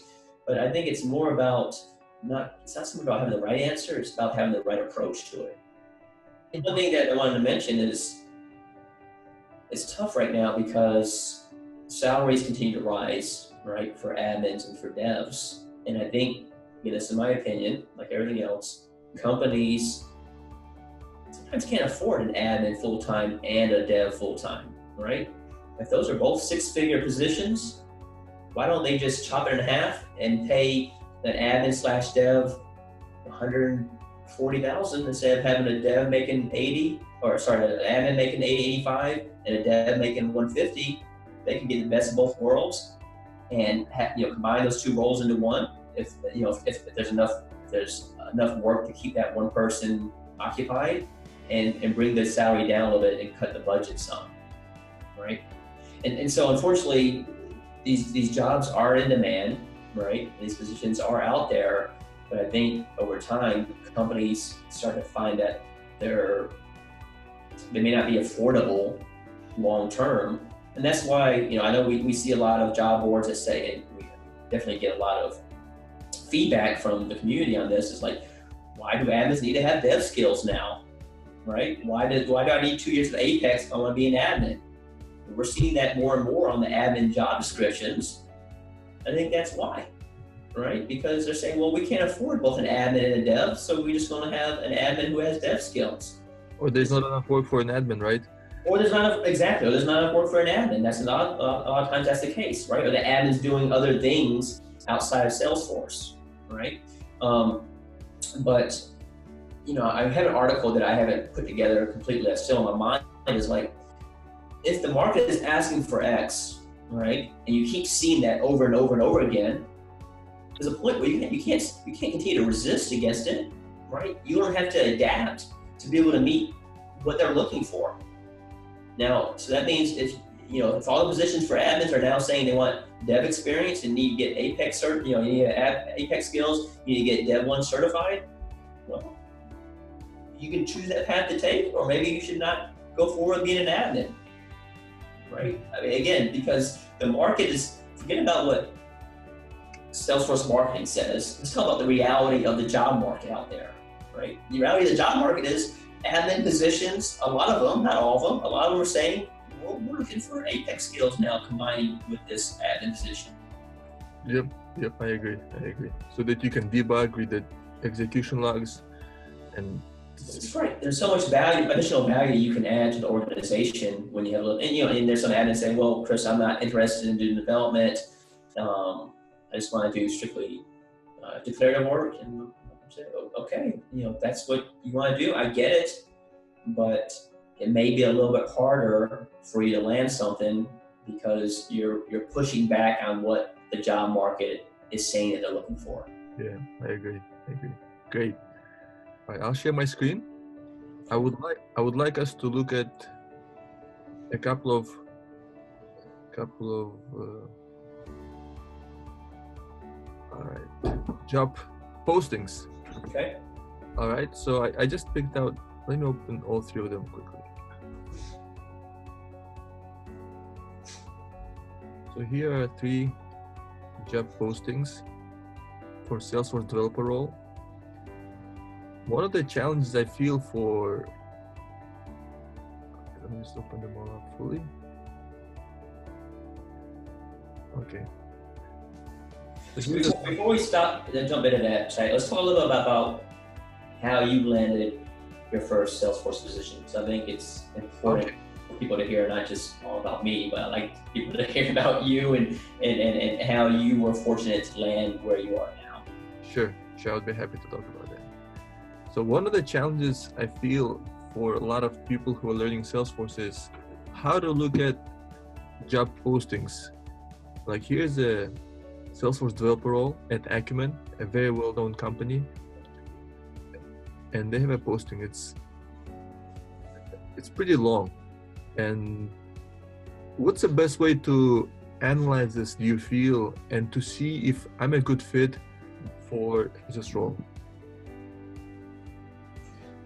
But I think it's more about it's not so much about having the right answer, it's about having the right approach to it. And one thing that I wanted to mention is it's tough right now because salaries continue to rise, right, for admins and for devs. And I think, this is my opinion, like everything else, companies sometimes can't afford an admin full-time and a dev full-time, right? If those are both 6-figure positions, why don't they just chop it in half and pay an admin slash dev $140,000 instead of having a dev making 80, or sorry, an admin making 80, 85, and a dev making 150. They can get the best of both worlds and combine those two roles into one. If there's enough work to keep that one person occupied, and bring the salary down a little bit and cut the budget some, right? And so unfortunately, these jobs are in demand, right? These positions are out there, but I think over time, companies start to find that they may not be affordable long term. And that's why, I know we see a lot of job boards that say, and we definitely get a lot of feedback from the community on this, is like, why do admins need to have dev skills now, right? Why do I need 2 years of Apex if I want to be an admin? We're seeing that more and more on the admin job descriptions. I think that's why, right? Because they're saying, well, we can't afford both an admin and a dev, so we're just going to have an admin who has dev skills. Or there's not enough work for an admin, right? Or there's not enough work for an admin. That's a lot of times that's the case, right? Or the admin's doing other things outside of Salesforce, right? But I have an article that I haven't put together completely. That's still in my mind. Is like, if the market is asking for X, right, and you keep seeing that over and over and over again, there's a point where you can't continue to resist against it, right? You don't have to adapt to be able to meet what they're looking for. Now, so that means if all the positions for admins are now saying they want dev experience and need to get Apex you need to add Apex skills, you need to get Dev 1 certified, well, you can choose that path to take, or maybe you should not go forward being an admin, right? I mean, again, because the market is, forget about what Salesforce marketing says, let's talk about the reality of the job market out there, right? The reality of the job market is admin positions, a lot of them, not all of them, a lot of them are saying, well, we're looking for Apex skills now combining with this admin position. Yep, I agree. So that you can debug, read the execution logs, and that's right. There's so much additional value you can add to the organization when you have and there's some admins saying, well, Chris, I'm not interested in doing development. I just want to do strictly declarative work. And I say, okay, that's what you want to do. I get it, but it may be a little bit harder for you to land something because you're pushing back on what the job market is saying that they're looking for. Yeah, I agree. Great. All right, I'll share my screen. I would like us to look at a couple of all right, job postings. Okay. All right, so I just picked out, let me open all three of them quickly. So here are 3 job postings for Salesforce developer role. One of the challenges I feel for, let me just open them all up fully. Okay. Before we stop and jump into that, let's talk a little bit about how you landed your first Salesforce position. So I think it's important for people to hear not just all about me, but I like people to hear about you and how you were fortunate to land where you are now. Sure, I'll be happy to talk about that. So one of the challenges I feel for a lot of people who are learning Salesforce is how to look at job postings. Like here's a Salesforce developer role at Acumen, a very well-known company, and they have a posting. It's pretty long. And what's the best way to analyze this, do you feel, and to see if I'm a good fit for this role?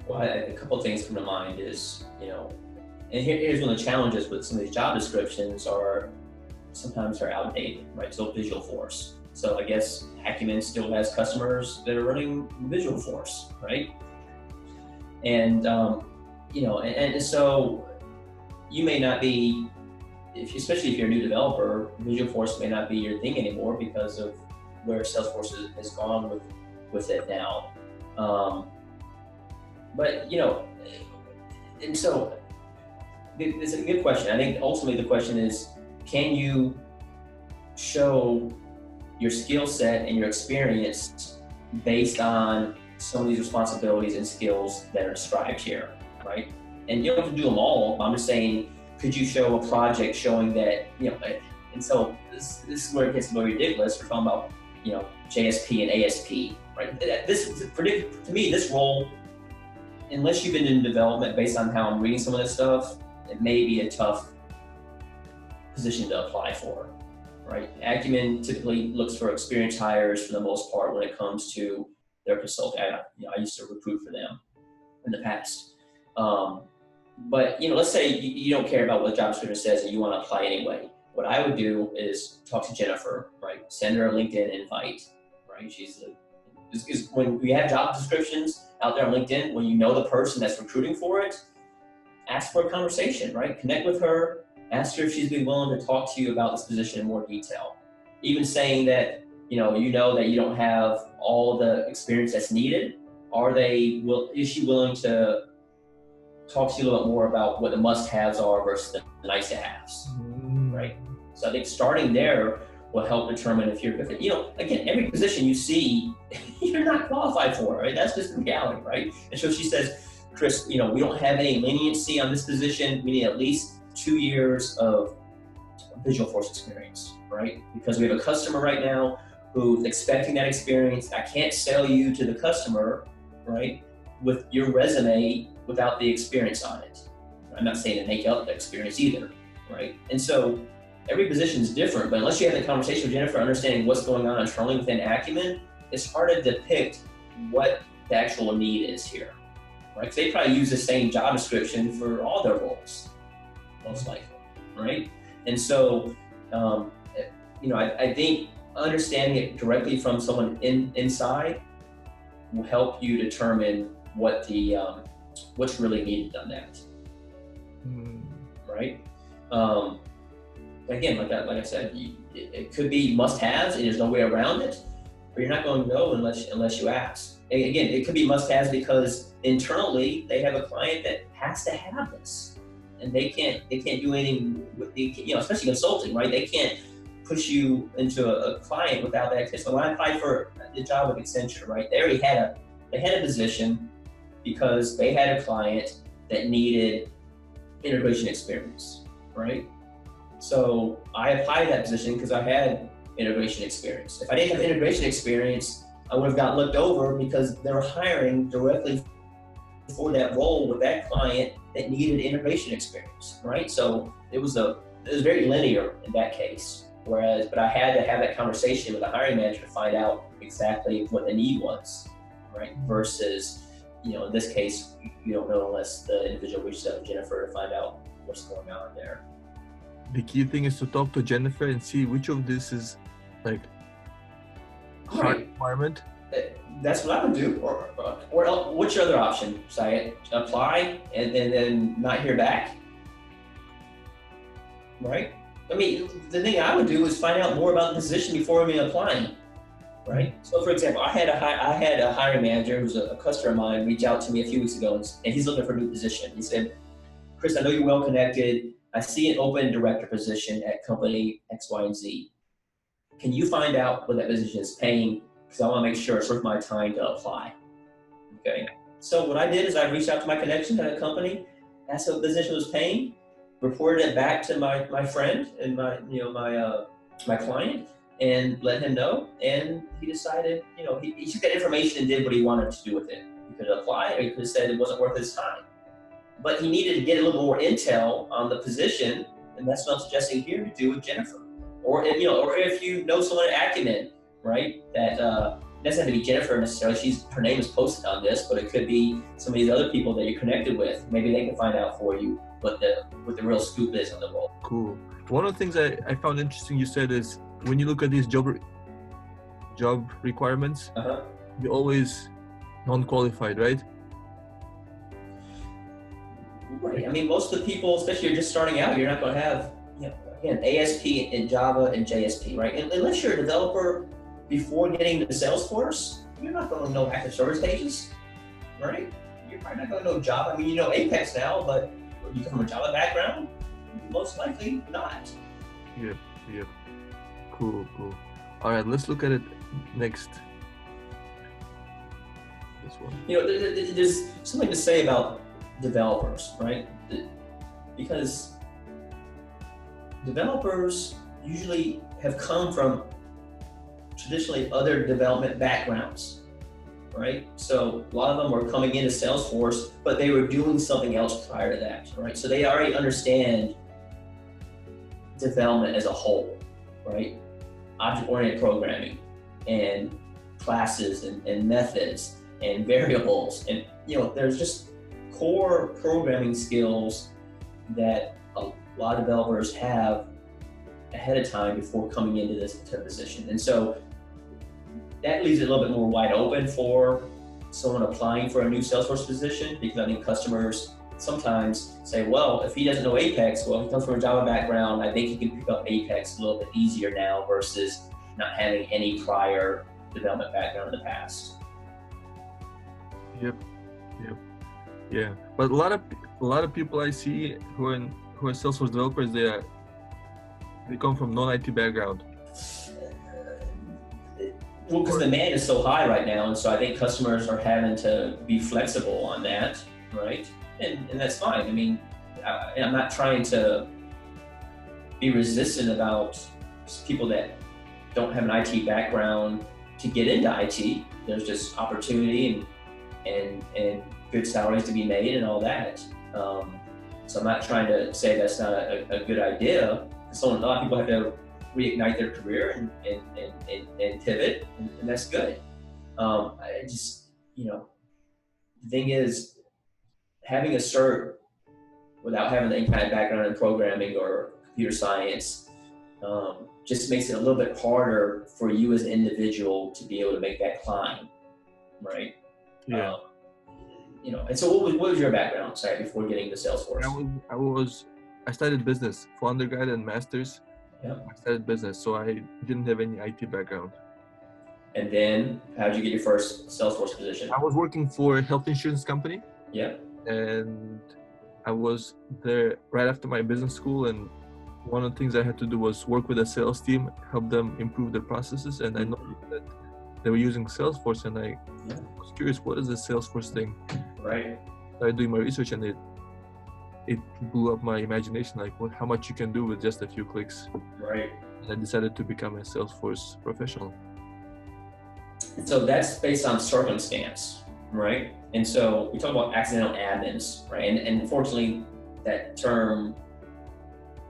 Well, a couple of things come to mind is, and here's one of the challenges with some of these job descriptions are sometimes they're outdated, right? So Visualforce. So I guess Acumen still has customers that are running Visualforce, right? And, and so you may not be, especially if you're a new developer, Visualforce may not be your thing anymore because of where Salesforce has gone with it now. But, and so it's a good question. I think ultimately the question is, can you show your skill set and your experience based on some of these responsibilities and skills that are described here, right? And you don't have to do them all. I'm just saying, could you show a project showing that, and so this is where it gets a little ridiculous. We're talking about, JSP and ASP, right? To me, this role, unless you've been in development based on how I'm reading some of this stuff, it may be a tough position to apply for, right? Acumen typically looks for experienced hires for the most part when it comes to their consulting. I used to recruit for them in the past. But let's say you don't care about what the job description says and you want to apply anyway. What I would do is talk to Jennifer, right? Send her a LinkedIn invite, right? When we have job descriptions out there on LinkedIn, when you know the person that's recruiting for it, ask for a conversation, right? Connect with her, ask her if she's been willing to talk to you about this position in more detail. Even saying that, that you don't have all the experience that's needed, is she willing to talk to you a little bit more about what the must-haves are versus the nice-to-haves, right? So I think starting there will help determine if you're good. Again, every position you see, you're not qualified for, right? That's just the reality, right? And so if she says, Chris, we don't have any leniency on this position. We need at least 2 years of Visualforce experience, right? Because we have a customer right now who's expecting that experience. I can't sell you to the customer, right, with your resume without the experience on it. I'm not saying to make up the experience either, right? And so every position is different, but unless you have the conversation with Jennifer, understanding what's going on internally within Acumen, it's hard to depict what the actual need is here, right? Because they probably use the same job description for all their roles, most likely, right? And so, I think understanding it directly from someone inside will help you determine what's really needed on that, right? Again, like I said, it could be must-haves and there's no way around it, but you're not going to know unless you ask. And again, it could be must-haves because internally they have a client that has to have this, and they can't do anything with especially consulting, right? They can't push you into a client without that. So when I applied for the job with Accenture, right, they already had a position because they had a client that needed integration experience, right? So I applied that position because I had integration experience. If I didn't have integration experience, I would have got looked over because they were hiring directly for that role with that client that needed integration experience, right? So it was very linear in that case. But I had to have that conversation with the hiring manager to find out exactly what the need was, right? Versus, in this case, you don't know unless the individual reaches out to Jennifer to find out what's going on there. The key thing is to talk to Jennifer and see which of this is like hard requirement. That's what I would do. Or what's your other option, Syed? Apply and then not hear back, right? I mean, the thing I would do is find out more about the position before even applying, right? So, for example, I had a hiring manager who's a customer of mine reach out to me a few weeks ago, and he's looking for a new position. He said, Chris, I know you're well connected. I see an open director position at company X, Y, and Z. Can you find out what that position is paying? Because I want to make sure it's worth my time to apply. Okay. So what I did is I reached out to my connection at a company, asked what the position was paying, reported it back to my friend and my client, and let him know. And he decided, he took that information and did what he wanted to do with it. He could apply, or he could have said it wasn't worth his time. But he needed to get a little more intel on the position, and that's what I'm suggesting here to do with Jennifer. Or if you know someone at Acumen, right? That doesn't have to be Jennifer necessarily. Her name is posted on this, but it could be some of these other people that you're connected with. Maybe they can find out for you what the real scoop is on the role. Cool. One of the things I found interesting you said is when you look at these job requirements, you're always non-qualified, right? Right. I mean, most of the people, especially if you're just starting out, you're not going to have, again, ASP in Java and JSP, right? And unless you're a developer before getting to Salesforce, you're not going to know active service pages, right? You're probably not going to know Java. I mean, you know Apex now, but you come from a Java background, most likely not. Yep. Cool. All right, let's look at it next. This one. There's something to say about developers, right? Because developers usually have come from traditionally other development backgrounds, right? So a lot of them were coming into Salesforce, but they were doing something else prior to that, right? So they already understand development as a whole, right? Object-oriented programming and classes and methods and variables, and there's just core programming skills that a lot of developers have ahead of time before coming into this position. And so that leaves it a little bit more wide open for someone applying for a new Salesforce position, because I think customers sometimes say, well, if he doesn't know Apex, well, he comes from a Java background, I think he can pick up Apex a little bit easier now versus not having any prior development background in the past. Yep. Yeah, but a lot of people I see who are Salesforce developers, they come from non-IT background. Well, because the demand is so high right now, and so I think customers are having to be flexible on that, right? And that's fine. I mean, I'm not trying to be resistant about people that don't have an IT background to get into IT. There's just opportunity and good salaries to be made and all that. So I'm not trying to say that's not a good idea. A lot of people have to reignite their career and pivot, and that's good. I just, the thing is, having a cert without having any kind of background in programming or computer science just makes it a little bit harder for you as an individual to be able to make that climb, right? Yeah. And so what was your background, sorry, before getting to Salesforce? I studied business for undergrad and master's. Yeah. I studied business, so I didn't have any IT background. And then how did you get your first Salesforce position? I was working for a health insurance company. Yeah. And I was there right after my business school, and one of the things I had to do was work with a sales team, help them improve their processes, and I noticed that they were using Salesforce, and I was curious, what is the Salesforce thing? Right. I started doing my research, and it blew up my imagination, like how much you can do with just a few clicks. Right. And I decided to become a Salesforce professional. So that's based on circumstance, right? And so we talk about accidental admins, right? And unfortunately, that term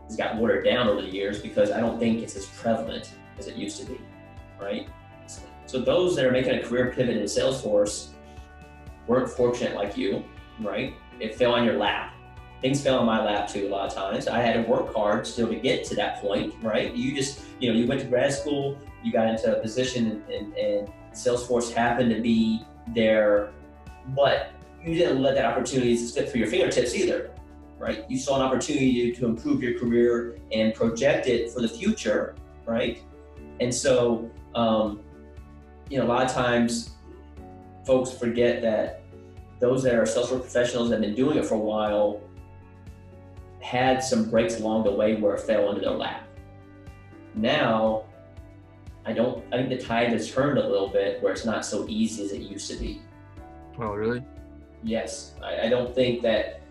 has got watered down over the years because I don't think it's as prevalent as it used to be, right? So those that are making a career pivot in Salesforce weren't fortunate like you, right? It fell on your lap. Things fell on my lap too a lot of times. I had to work hard still to get to that point, right? You just, you went to grad school, you got into a position and Salesforce happened to be there, but you didn't let that opportunity slip through your fingertips either, right? You saw an opportunity to improve your career and project it for the future, right? And so, a lot of times folks forget that those that are Salesforce professionals that have been doing it for a while had some breaks along the way where it fell into their lap. Now, I think the tide has turned a little bit where it's not so easy as it used to be. Oh, really? Yes. I don't think that,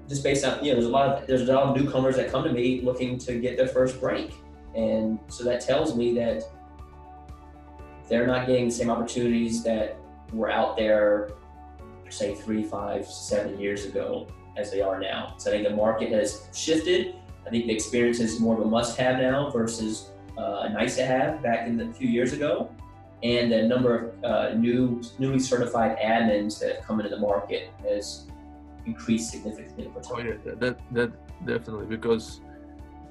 just based on, there's a lot of newcomers that come to me looking to get their first break. And so that tells me that they're not getting the same opportunities that were out there, say 3, 5, 7 years ago as they are now. So I think the market has shifted. I think the experience is more of a must-have now versus a nice-to-have back in a few years ago. And the number of newly certified admins that have come into the market has increased significantly over time. Oh yeah, that definitely, because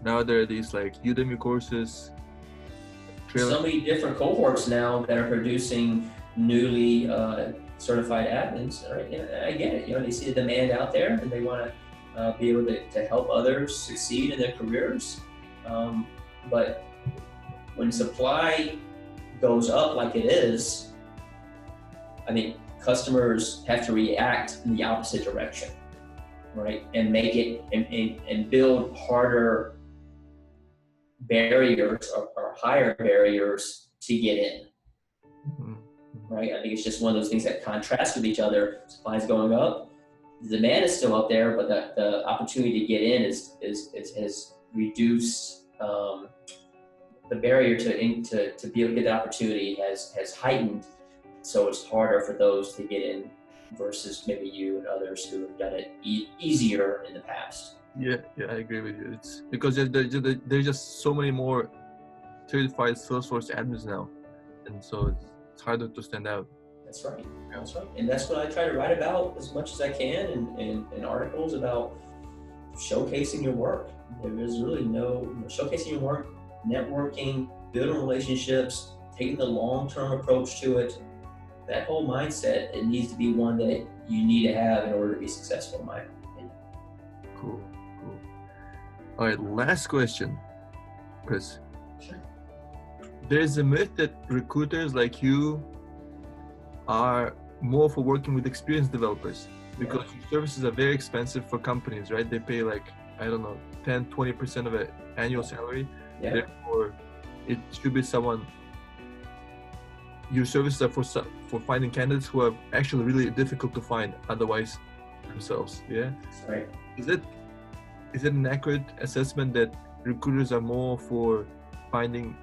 now there are these like Udemy courses. So many different cohorts now that are producing newly certified admins, right? I get it. They see the demand out there and they want to be able to help others succeed in their careers. But when supply goes up like it is, I think customers have to react in the opposite direction, right? And make it and build harder barriers or higher barriers to get in, Mhm. right? I think it's just one of those things that contrast with each other. Supply's going up, the demand is still up there, but the opportunity to get in has reduced. The barrier to be able to get the opportunity has heightened, so it's harder for those to get in versus maybe you and others who have done it easier in the past. Yeah, I agree with you. It's because there's just so many more certified Salesforce admins now, and so it's harder to stand out. That's right. That's right. And that's what I try to write about as much as I can in articles about showcasing your work. There's really showcasing your work, networking, building relationships, taking the long-term approach to it. That whole mindset, it needs to be one that you need to have in order to be successful, in my opinion. Cool. All right, last question, Chris. Sure. There's a myth that recruiters like you are more for working with experienced developers because your services are very expensive for companies, right? They pay like, I don't know, 10-20% of an annual salary. Yeah. Therefore, it should be someone. Your services are for finding candidates who are actually really difficult to find otherwise themselves. Yeah. That's right. Is it an accurate assessment that recruiters are more for finding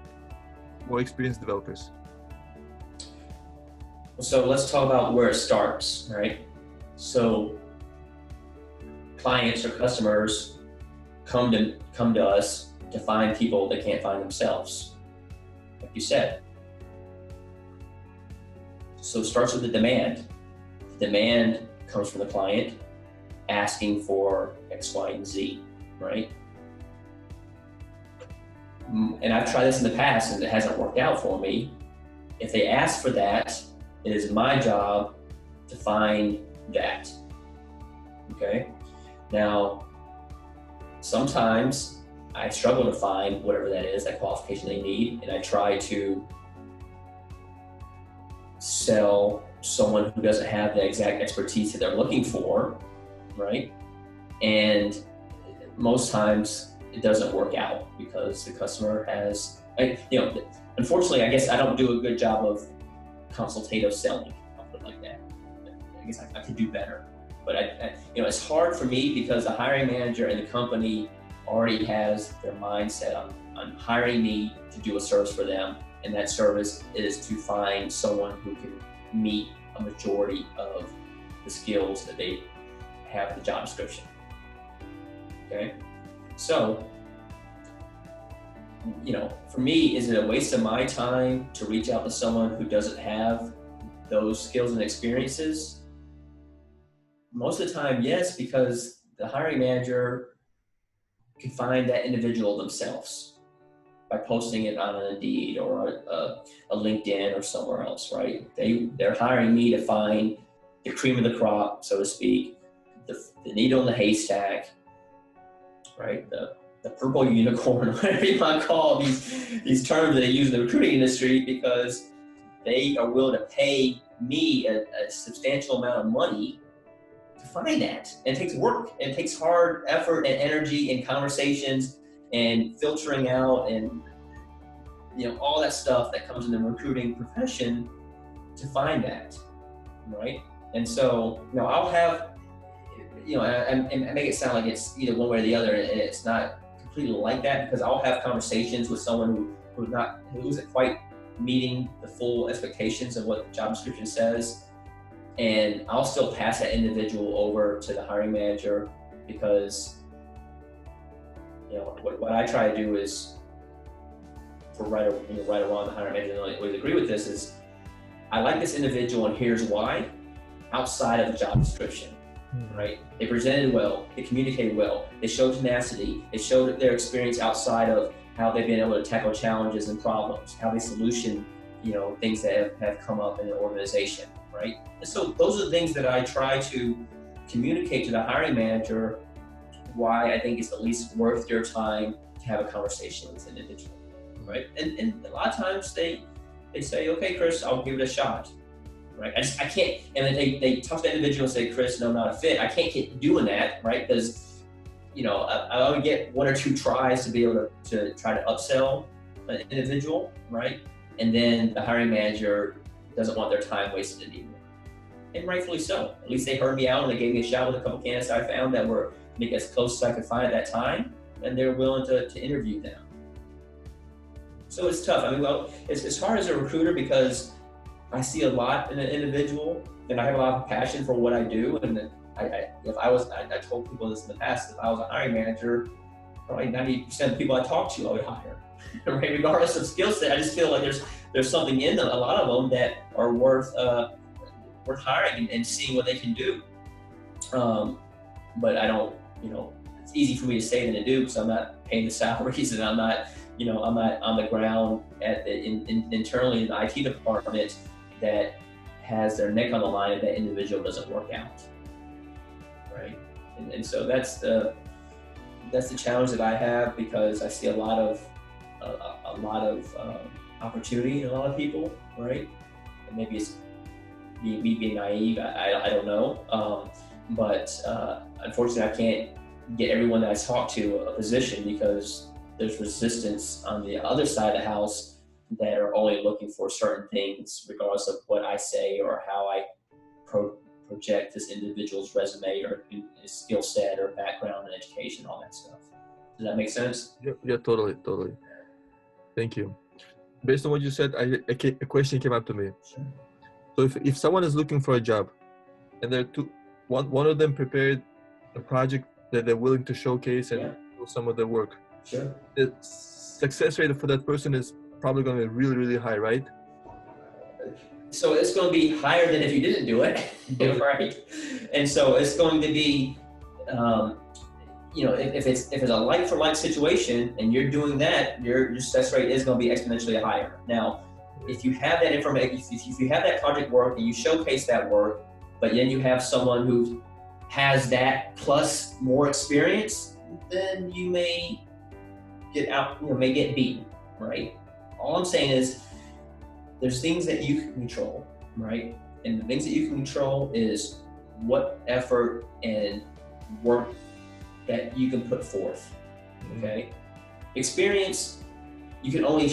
more experienced developers? So let's talk about where it starts, right? So clients or customers come to us to find people they can't find themselves, like you said. So it starts with the demand. The demand comes from the client asking for X, Y, and Z, right? And I've tried this in the past and it hasn't worked out for me. If they ask for that, it is my job to find that, okay? Now, sometimes I struggle to find whatever that is, that qualification they need, and I try to sell someone who doesn't have the exact expertise that they're looking for, right? And most times it doesn't work out because the customer has, unfortunately, I guess I don't do a good job of consultative selling, I'll put it like that. I guess I could do better, but it's hard for me because the hiring manager and the company already has their mindset on hiring me to do a service for them, and that service is to find someone who can meet a majority of the skills that they have in the job description. Okay, so for me, is it a waste of my time to reach out to someone who doesn't have those skills and experiences? Most of the time, yes, because the hiring manager can find that individual themselves by posting it on an Indeed or a LinkedIn or somewhere else, right? They're hiring me to find the cream of the crop, so to speak, the needle in the haystack, right? The purple unicorn, whatever you want to call these terms that they use in the recruiting industry, because they are willing to pay me a substantial amount of money to find that. And it takes work, and it takes hard effort and energy and conversations and filtering out and all that stuff that comes in the recruiting profession to find that, right? And so I'll have and make it sound like it's either one way or the other, and it's not completely like that, because I'll have conversations with someone who isn't quite meeting the full expectations of what the job description says, and I'll still pass that individual over to the hiring manager, because what I try to do is, for right or wrong, the hiring manager doesn't always agree with this, is I like this individual and here's why, outside of the job description. Right? They presented well, they communicated well, they showed tenacity, they showed their experience outside of how they've been able to tackle challenges and problems, how they solution, things that have come up in an organization, right? And so those are the things that I try to communicate to the hiring manager, why I think it's at least worth your time to have a conversation with an individual, right? And a lot of times they say, okay, Chris, I'll give it a shot. Right? I can't, and then they talk to the individual and say, Chris, no, not a fit. I can't keep doing that, right? Because, I would get 1 or 2 tries to be able to try to upsell an individual, right? And then the hiring manager doesn't want their time wasted anymore. And rightfully so. At least they heard me out and they gave me a shot with a couple candidates I found that were maybe as close as I could find at that time, and they're willing to interview them. So it's tough. I mean, well, it's hard as a recruiter because I see a lot in an individual, and I have a lot of passion for what I do. And I told people this in the past, if I was a hiring manager, probably 90% of the people I talk to, I would hire. Right? Regardless of skill set, I just feel like there's something in them, a lot of them that are worth hiring and seeing what they can do. But I don't, it's easy for me to say than to do because I'm not paying the salaries and I'm not on the ground internally in the IT department that has their neck on the line if that individual doesn't work out. Right? And so that's the challenge that I have, because I see a lot of opportunity in a lot of people, right? And maybe it's me being naive, I don't know. But unfortunately, I can't get everyone that I talk to a position because there's resistance on the other side of the house that are only looking for certain things, regardless of what I say or how I project this individual's resume or his skill set or background and education, all that stuff. Does that make sense? Yeah, totally. Thank you. Based on what you said, a question came up to me. Sure. So if someone is looking for a job and one of them prepared a project that they're willing to showcase and do some of their work, sure, the success rate for that person is probably going to be really, really high, right? So it's going to be higher than if you didn't do it, right? And so it's going to be, if it's a like for like situation and you're doing that, your success rate is going to be exponentially higher. Now, if you have that information, if you have that project work and you showcase that work, but then you have someone who has that plus more experience, then you may get beaten, right? All I'm saying is there's things that you can control, right? And the things that you can control is what effort and work that you can put forth, okay? Experience, you only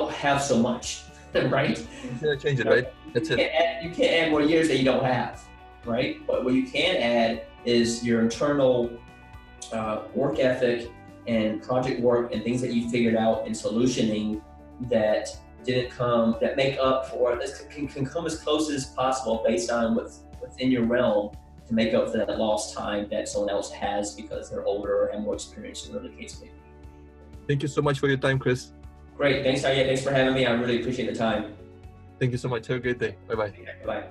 have so much, right? You can't change it, right? That's it. You can't add more years that you don't have, right? But what you can add is your internal work ethic and project work and things that you figured out in solutioning that make up for this, can come as close as possible based on what's within your realm to make up for that lost time that someone else has because they're older or have more experience, whatever the case may be. Thank you so much for your time, Chris. Great. Thanks, Taya. Thanks for having me. I really appreciate the time. Thank you so much. Have a great day. Bye-bye. Bye.